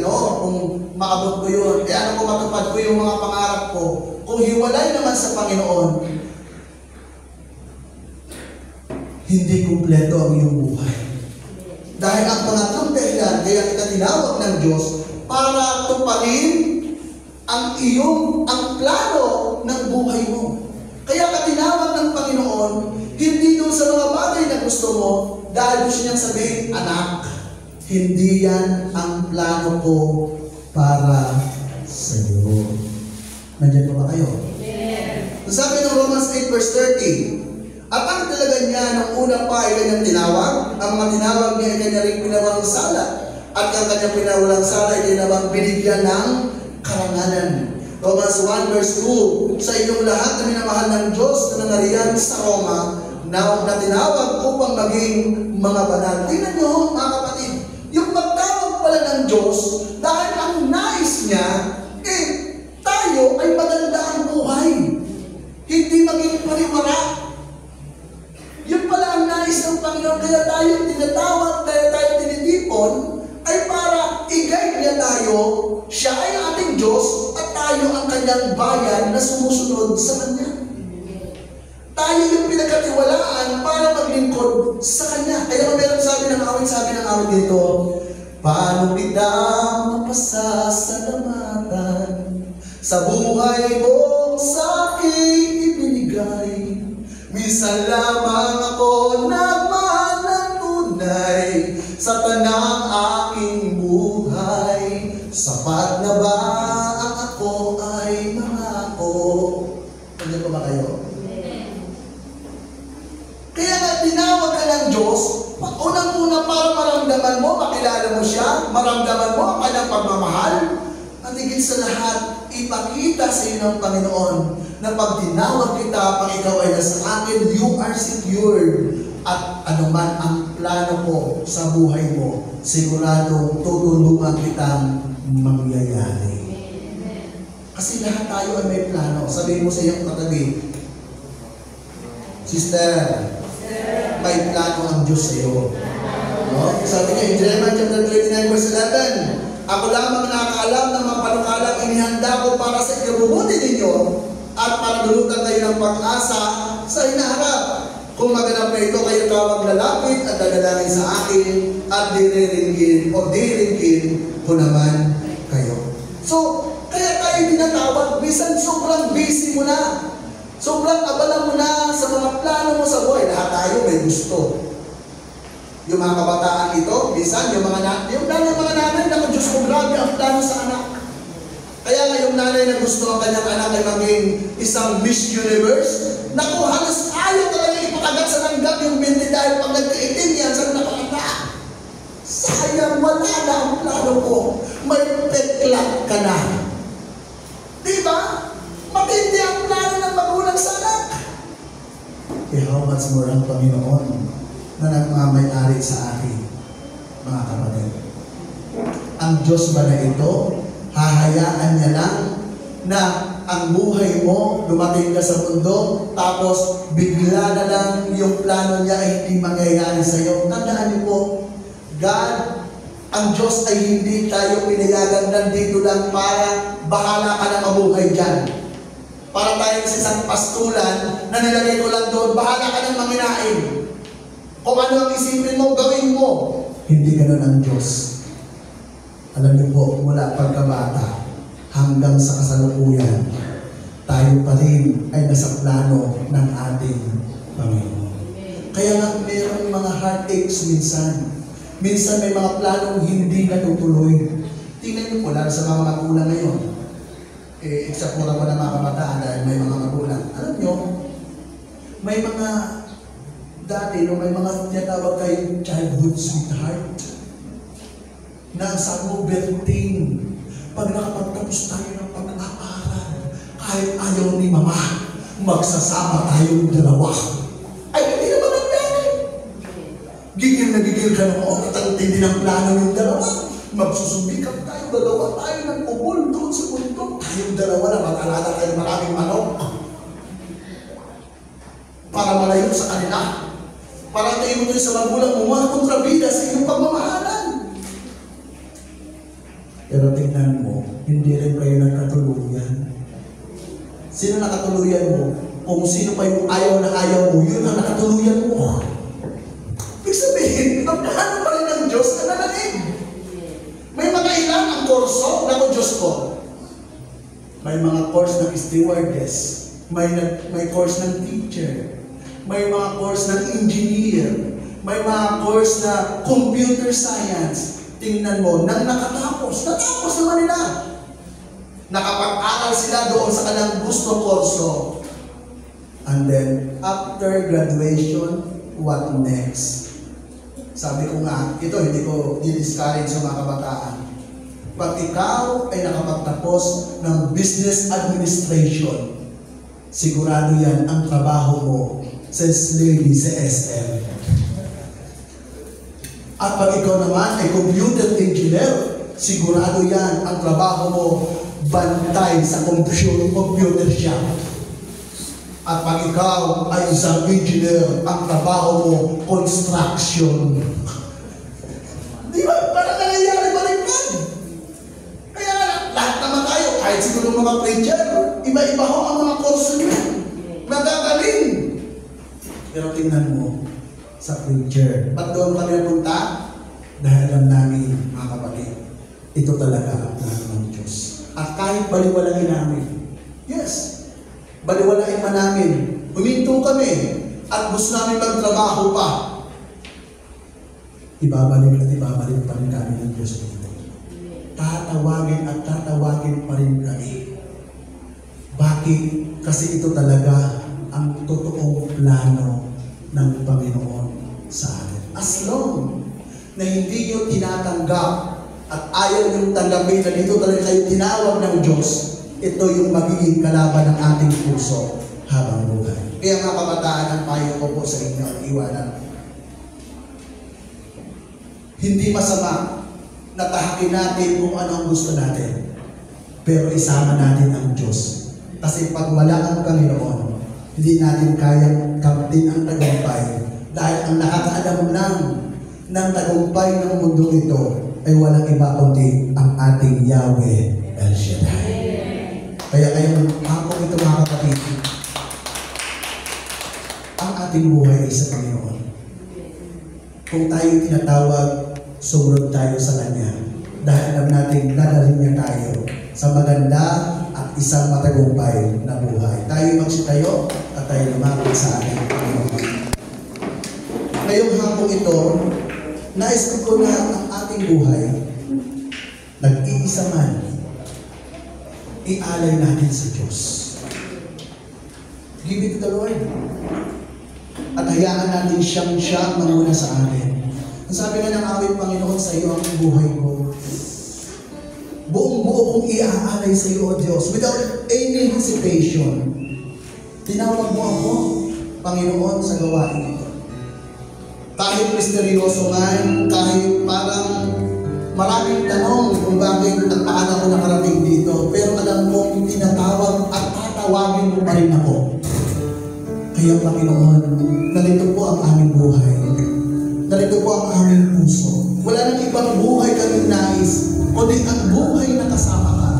kung maabot ko yun, kung matupad ko yung mga pangarap ko, kung hiwalay naman sa Panginoon, hindi kumpleto ang iyong buhay. Dahil ang pangatlong dahilan, kaya kita tinawag ng Diyos para tuparin ang plano ng buhay mo. Kaya ka tinawag ng Panginoon, hindi doon sa mga bagay na gusto mo, dahil gusto niyang sabihin, anak, hindi yan ang plano ko para sa iyo. Nandiyan pa ba kayo? Yeah. Sabi ng Romans 8 verse 30, at ang talaga niya nung una pa ay kanyang tinawag, ang mga tinawag niya ay kanya rin pinawalang sala, at ang kanyang pinawalang sala ay kanyang binigyan ng karangalan. Romans 1 verse 2, sa inyong lahat na minamahal ng Diyos na nangyarihan sa Roma, na tinawag upang maging mga banal. Tingnan nyo, mga kapatid, yung magtawag pala ng Diyos, dahil ang nais niya, tayo ay maganda ang buhay. Hindi maging pariwara. Yun pala ang nais ng Panginoon, kaya tayo tinatawag, kaya tayo tinitipon, ay para i-guide niya tayo, siya ay ating Diyos, at tayo ang kanyang bayan na sumusunod sa Kanya. Tayo yung pinagkatiwalaan para maglingkod sa Kanya. Kaya meron sabi ng awit dito, paano kita mapasasalamatan sa buhay mo sa aking ibinigay. Minsan lamang ako nagmahal ng tunay sa tanang aking buhay. Sapat na ba ang ako ay mangako? Nandiyan pa ba kayo? Kaya nga tinawag ka ng Unang-una para maramdaman mo, makilala mo siya, maramdaman mo ang kanyang pagmamahal, at higit sa lahat, ipakita sa iyo ng Panginoon na pag tinawag kita, pag ikaw ay nasa akin, you are secured. At anuman ang plano ko sa buhay mo, siguradong tutulungan kitang mangyayari. Kasi lahat tayo ay may plano. Sabihin mo sa iyong katabi, Sister, may plano ang Diyos sa iyo. No? Sabi niya in Jeremiah chapter 29 verse 11, ako lamang nakakaalam ng mga panukalang inihanda ko para sa ikabubuti ninyo at para dulutan kayo ng pag-asa sa hinaharap. Kung maganap na ito, kayo tawag lalapit at dadalangin sa akin at diringgin ko naman kayo. So, kaya tayo tinatawag, bisan sobrang busy mo na. Sobrang abala mo na sa mga plano mo sa buhay. Lahat tayo may gusto. Yung mga kabataan ito, bisan yung plano ng mga nanay, naku Diyos ko, grabe ang plano sa anak. Kaya nga yung nanay na gusto ang kanyang anak ay maging isang Miss Universe, naku, halos ayaw talaga ipakagat sa langgam yung binti dahil pag nagkaitin yan sa nakakata. Sayang, wala na ang plano ko. May peklat ka na. Diba? Matindi ang plano ng magulang sa anak. Eh, how much more ang Panginoon na nagmamayari sa akin, mga kapatid. Ang Diyos ba na ito, hahayaan niya lang na ang buhay mo, dumating ka sa mundo, tapos bigla na lang yung plano niya ay hindi mangyayari sa iyo. Tandaan niyo po, God, ang Diyos ay hindi tayo pinayagan nandito lang para bahala ka na mabuhay dyan. Para tayo sa isang pastulan na nilagay ko lang doon, bahala ka nang manginain. Kung ano ang isipin mo, gawin mo. Hindi ganun ang Diyos. Alam niyo po, mula pagkabata hanggang sa kasalukuyan, tayo pa rin ay nasa plano ng ating Panginoon. Kaya nga mayroong mga heartaches minsan. Minsan may mga planong hindi natutuloy. Tingnan niyo po, lalo sa mga magulang ngayon. Except po naman ng mga kabataan dahil may mga magulang. Alam niyo, may mga dati, no, may mga tinatawag kayong childhood sweetheart na sa Berting, pag nakapagtapos tayo ng pag-aaral, kahit ayaw ni Mama, magsasama tayong dalawa. Ay, hindi naman ang dami. Gigil na gigil ka ng oras at hindi ng plano yung dalawa. Magsusumikap tayo, dalawa tayo ng ubol doon sa bundok. Tayong dalawa na mag-alala tayo ng maraming manok. Para malayo sa kanila. Para tayo mo sa magulang mo, mga kontrabida sa iyong pagmamahalan. Pero tingnan mo, hindi rin kayo nagkatuluyan. Sino nakatuluyan mo? Kung sino pa yung ayaw na ayaw mo, yun ang nakatuluyan mo. Ibig sabihin, ang plano pa rin ng Diyos na nanalig. May mga ilan ang kurso, naku Diyos ko. May mga course ng stewardess, may course ng teacher, may mga course ng engineer, may mga course na computer science. Tingnan mo, nang natapos naman nila. Nakapag-aral sila doon sa kanilang gusto kurso. And then, after graduation, what next? Sabi ko nga, ito hindi ko i-discourage sa mga kabataan. Pag ikaw ay nakapagtapos ng business administration, sigurado yan ang trabaho mo sa lady sa SM. At pag ikaw naman ay computer engineer, sigurado yan ang trabaho mo bantay sa computer shop. At pag ikaw ay isang engineer, ang trabaho mo construction. Di ba? Parang nangyayari ba rin yan? Kaya lahat naman tayo, kahit siguro mga preacher, iba-iba ho ang mga kurso niya. Magagaling. Pero tingnan mo, sa preacher. Ba't doon kami napunta? Dahil alam namin, mga kapatid, ito talaga ang plano ng Diyos. At kahit baliwalain namin, yes, baliwalain man namin, huminto kami, at gusto namin magtrabaho pa, ibabalik pa rin kami ng Diyos dito. Tatawagin at tatawagin pa rin kami. Bakit? Kasi ito talaga ang totoong plano ng Panginoon sa atin. as long na hindi nyo tinatanggap at ayaw nyo tanggapin na dito talaga kayo tinawag ng Diyos, ito yung magiging kalaban ng ating puso habang buhay. Kaya mga kabataan, ang payo ko po sa inyo ang iwanan. Hindi masama na tahakin natin kung ano ang gusto natin. Pero isama natin ang Diyos. Kasi pag wala ang Panginoon, hindi natin kayang kamtin ang tagumpay. Dahil ang nakakaalam lang ng tagumpay ng mundo ito ay walang iba kundi ang ating Yahweh El Shaddai. Kaya ngayon, ako ito mga kapatid, ang ating buhay ay sa Panginoon. Kung tayo tinatawag, sumunod tayo sa Kanya. Dahil alam natin, dadalhin niya tayo sa maganda at isang matagumpay na buhay. Tayo magsitayo at tayo lumapit sa ating Panginoon. Ngayong hapong ito, nais ko na ang ating buhay, nag-iisa man, ialay natin sa Diyos. Give it to the Lord. At hayaan natin siya manguna sa atin. Ang sabi nga ng aming Panginoon, sa iyo ang buhay ko. Buong-buo kong iaalay sa iyo, O Diyos, without any hesitation. Tinawag mo ako, Panginoon, sa gawain ito. Kahit misteryoso man, kahit parang maraming tanong kung bakit at paano ako nakarating dito, pero alam mong tinatawag at tatawagin mo pa rin ako. Kaya Panginoon, narito po ang aming buhay. Narito po ang aming puso. Wala nang ibang buhay kaming nais, kundi ang buhay na kasama ka.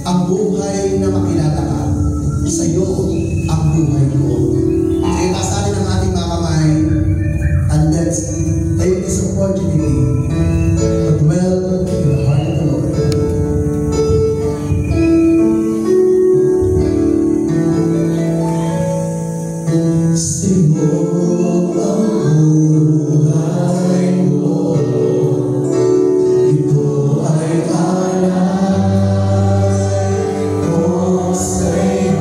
Ang buhay na makilala ka. Sa iyo ang buhay ko. Kaya kasarin ang ating mga kamay, and let's take this opportunity to dwell in the heart of the Lord. Sing mo ang buhay mo, ito ay alay ko sa iyo.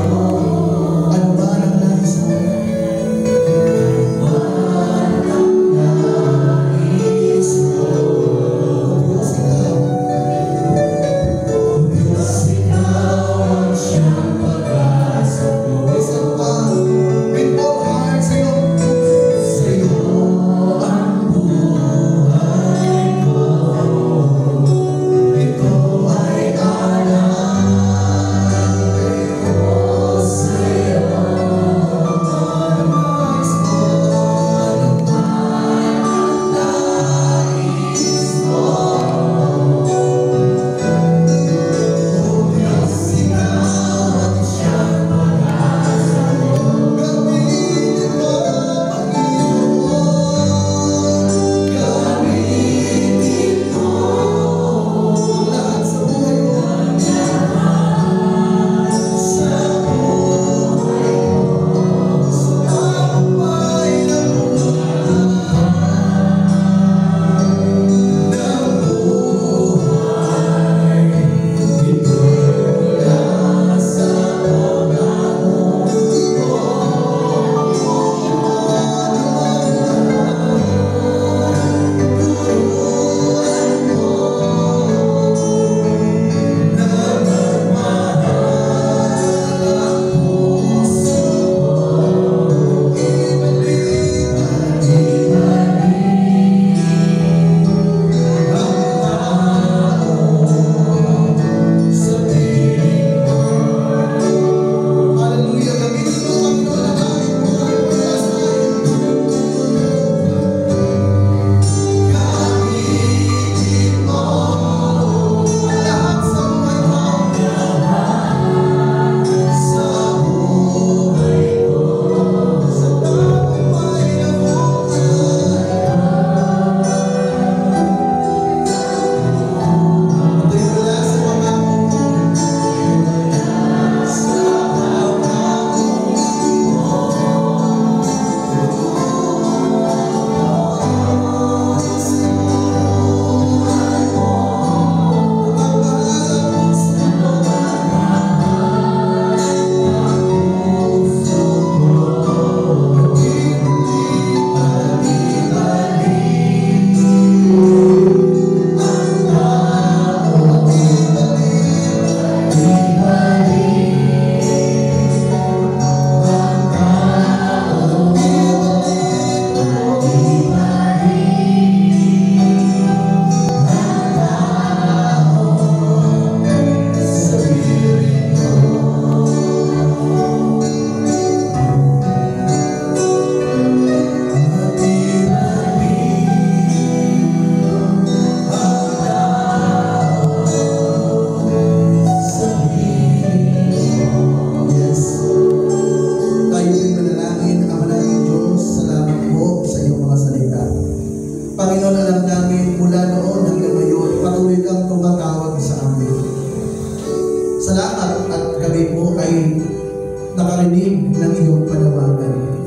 Salamat at kami po ay nakarinig ng iyong panawagan.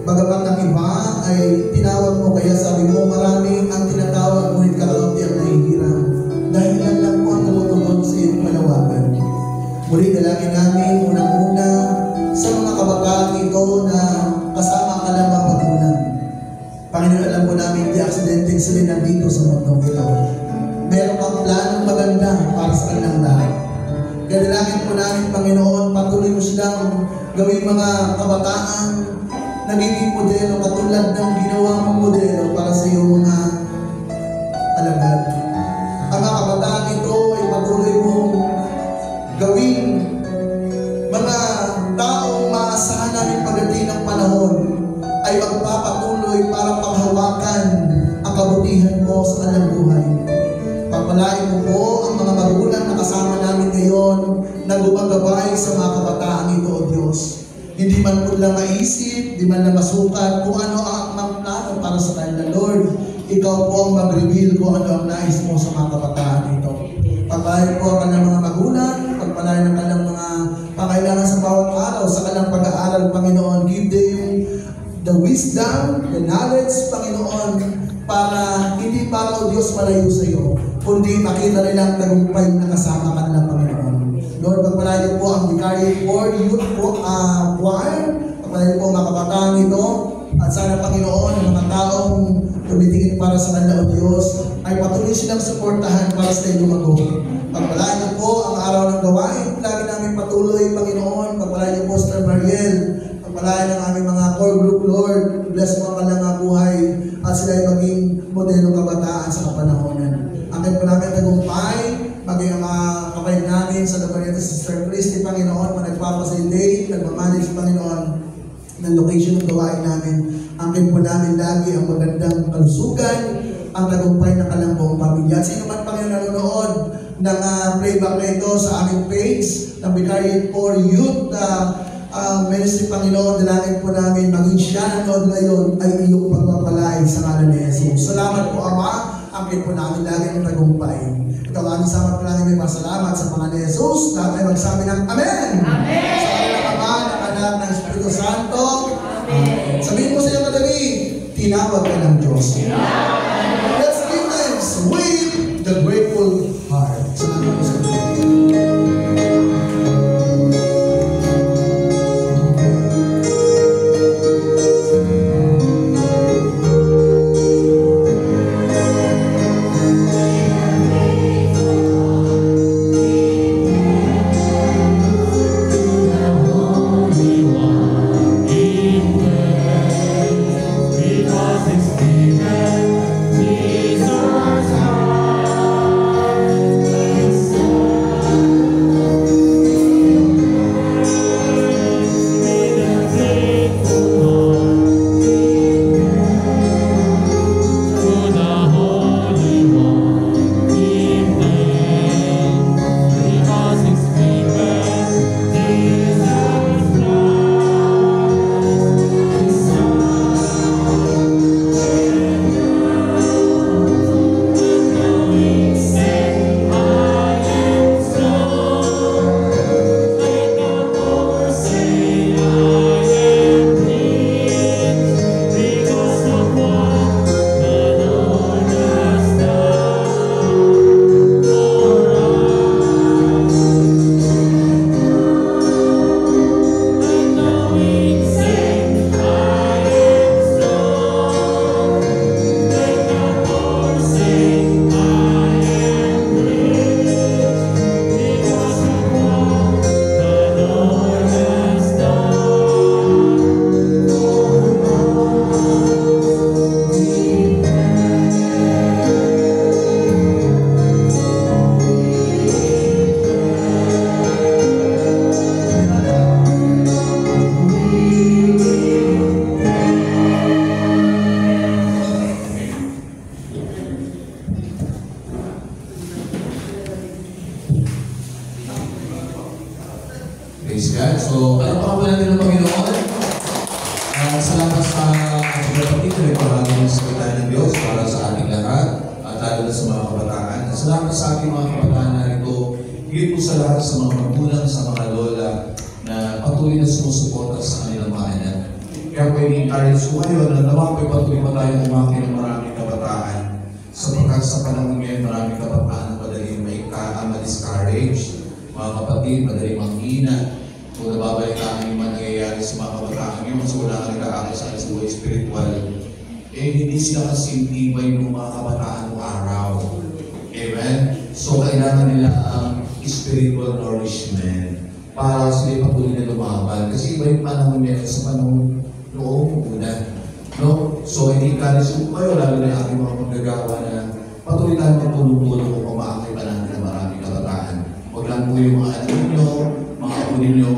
Bagamat ang iba ay tinawag mo, kaya sabi mo, marami ang tinatawag, ngunit kakaunti ang nahihiram. Dahil lang po ang tumutugon sa iyong panawagan. Muli dalangin namin unang-una sa mga kabataan ito na kasama ka ng mga magulang. Panginoon, alam po namin di aksidente sila nandito sa mundong ito. Meron kang planong maganda para sa kanilang lahat. Kaya dalangin po namin, Panginoon, patuloy mo silang gawing mga kabataan nagiging modelo katulad ng ginawa mong modelo para sa iyong mga alagad. Ang mga kabataan ito ay patuloy mong gawing mga taong maasahan namin pagdating ng panahon ay magpapatuloy para panghawakan ang kabutihan mo sa kanilang buhay. Pagpalain mo po ang mga magulang na kasama namin ngayon na gumagabay sa mga kabataan ito, O Diyos. Hindi man po lang maisip, hindi man lang masukat kung ano ang mga plano para sa kanila, Lord. Ikaw po ang mag-reveal kung ano ang nais mo sa mga kabataan ito. Pagpalain po ang kanilang mga magulang, pagpalain ang kanilang mga pangailangan sa bawat araw, sa kanilang pag-aaral, Panginoon. Give them the wisdom, the knowledge, Panginoon, para hindi para, O Diyos, malayo sa iyo, kundi makita nila ang tagumpay na kasama ka nila, Panginoon. Lord, pagpalain po ang Vicariate for Youth Choir, pagpalain po ang mga kabataan ito, at sana, Panginoon, ang mga taong tumitingin para sa kanila, O Diyos, ay patuloy silang suportahan para sa iyo lumago. Pagpalain niyo po ang araw ng gawain, lagi namin patuloy, Panginoon, pagpalain niyo po Sir Mariel, pagpalain ang aming mga core group, Lord, bless mo ang kanilang buhay, at sila ay maging modelo kabataan sa kapanahonan. Akin po namin tagumpay, maging ang mga kapatid namin sa lugar nito, Sister Christy, Panginoon, mga nagpapasilate, nagmamanage, Panginoon, ng location ng gawain namin. Akin po namin lagi ang magandang kalusugan, ang tagumpay ng kanilang buong pamilya. At sino man, Panginoon, nanonood ng playback na ito sa aming page ng Vicariate for Youth Ministry, Panginoon, dalangin po namin maging siya nanood ngayon ay iyong pagpapalay sa ngalan ni Jesus. Salamat po, Ama. Akin po namin lagi ang tagumpay. Ikaw ang sama po namin may masalamat sa mga ni Jesus. Lahat ay magsabi ng Amen! Amen! Sa kanilang Ama, ng Anak, ng Espiritu Santo. Amen! Sabihin mo sa iyo kadali, tinawag ka ng Diyos. Let's give thanks with the grateful heart. Salamat po sa iyo. Praise God. So, ano pa po natin ng Panginoon? Salamat sa pagpapatid na ipahagi ng salita ng Diyos para sa ating lahat at lalo na sa mga kabataan. Salamat sa ating mga kabataan na ito higit po sa lahat sa mga magulang, sa mga lola na patuloy na sumusuporta sa kanilang mga anak. Kaya po i-encourage ko kayo na naman po patuloy pa tayo umaki ng maraming kabataan. Sapagkat sa panahon ngayon, maraming kabataan na madaling ma-discourage. Mga kapatid, madaling manghina. Kung nababalitaan yung mga nangyayari sa mga kabataan ngayon, mas wala ka nag-aaral sa buhay spiritual. Hindi sila kasing tibay ng mga kabataan ng araw. Amen? So, kailangan nila ang spiritual nourishment para sila patuloy na lumaban. Kasi iba yung panahon nila sa panahon noong una. No? So, encourage ko kayo, lalo na yung aking mga manggagawa na patuloy tayo magtulong-tulong kung kumakakay pa natin ng maraming kabataan. Huwag lang po yung mga anak ninyo, mga apo ninyo,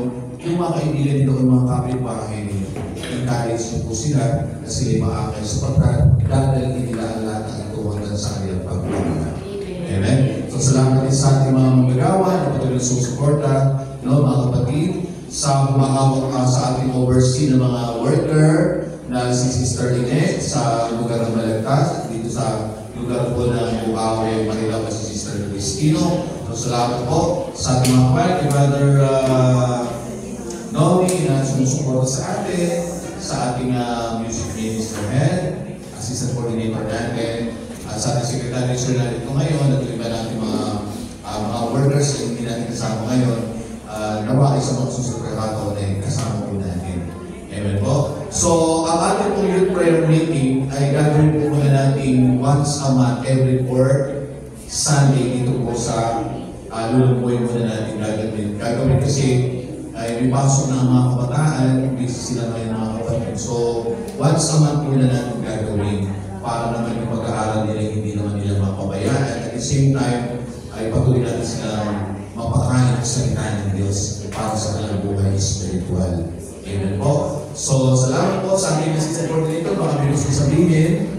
yung mga kaibigan nito, yung mga kapitbahay ninyo. Encourage nyo po sila na sila maakay sapagkat dadalhin nila ang lahat ng ito hanggang sa kanilang pagpapala. Amen? So, salamat din sa ating mga manggagawa na patuloy na susuporta, no, mga kapatid, sa humahawak sa ating oversee ng mga worker na si Sister Lynette sa lugar ng Malagtas, dito sa lugar po ng Bukawi, Manila pa si Sister Cristino. So, salamat po sa ating mga choir, kay Brother Nomi na sumusuporta sa atin, sa ating music minister head, assistant coordinator natin, at sa ating secretary national ito ngayon, at iba natin mga workers na hindi natin kasama ngayon, nawa ay sa mga susunod kakataon ay kasama po natin. Amen po. So, ang ating pong youth prayer meeting ay gagawin po muna natin once a month, every 4th Sunday dito po sa lulumboy muna natin gagawin kasi ay may pasok na ang mga kabataan, busy sila ngayon mga kapatid. So, once a month muna natin gagawin para naman yung pag-aaral nila hindi naman nila mapabayaan. At the same time, ay patuloy natin silang mapakain ang salita ng Diyos para sa kanilang buhay spiritual. Amen po. So, salamat po sa ating assistant coordinator. Baka may gusto sabihin.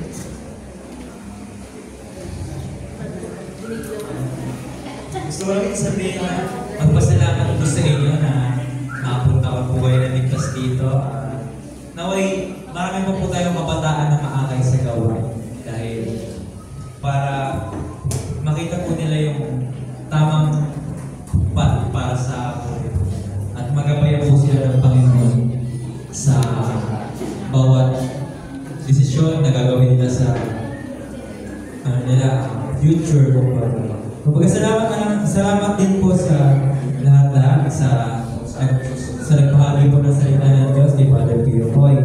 Gusto ko lang sabihin na magpasalamat ko sa inyo na nakapunta ka po kayo na ligtas dito. Naway, marami pa po tayong kabataan na maakay sa gawain. Dahil para makita po nila yung tamang path para sa at magabayan po sila ng Panginoon sa bawat desisyon na gagawin nila sa future ko. Kumbaga salamat din po sa lahat sa nagbahagi po ng salita ng Diyos ni Father Pio Boy.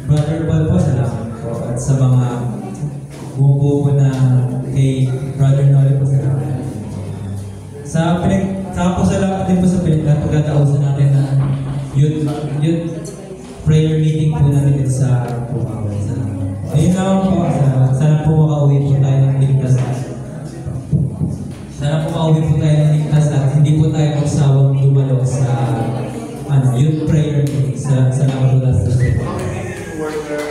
Brother Paul po, salamat po. At sa mga buo po na kay Brother Noli po, salamat. Saka po salamat din po sa pagkatausan natin na youth prayer meeting po natin dito sa Bukawi. Salamat. Ayun naman po, sana po makauwi po tayo ng ligtas. Sana po makauwi po tayo ng ligtas at hindi po tayo magsawang dumalo sa youth prayer meeting. Salamat po sa Worker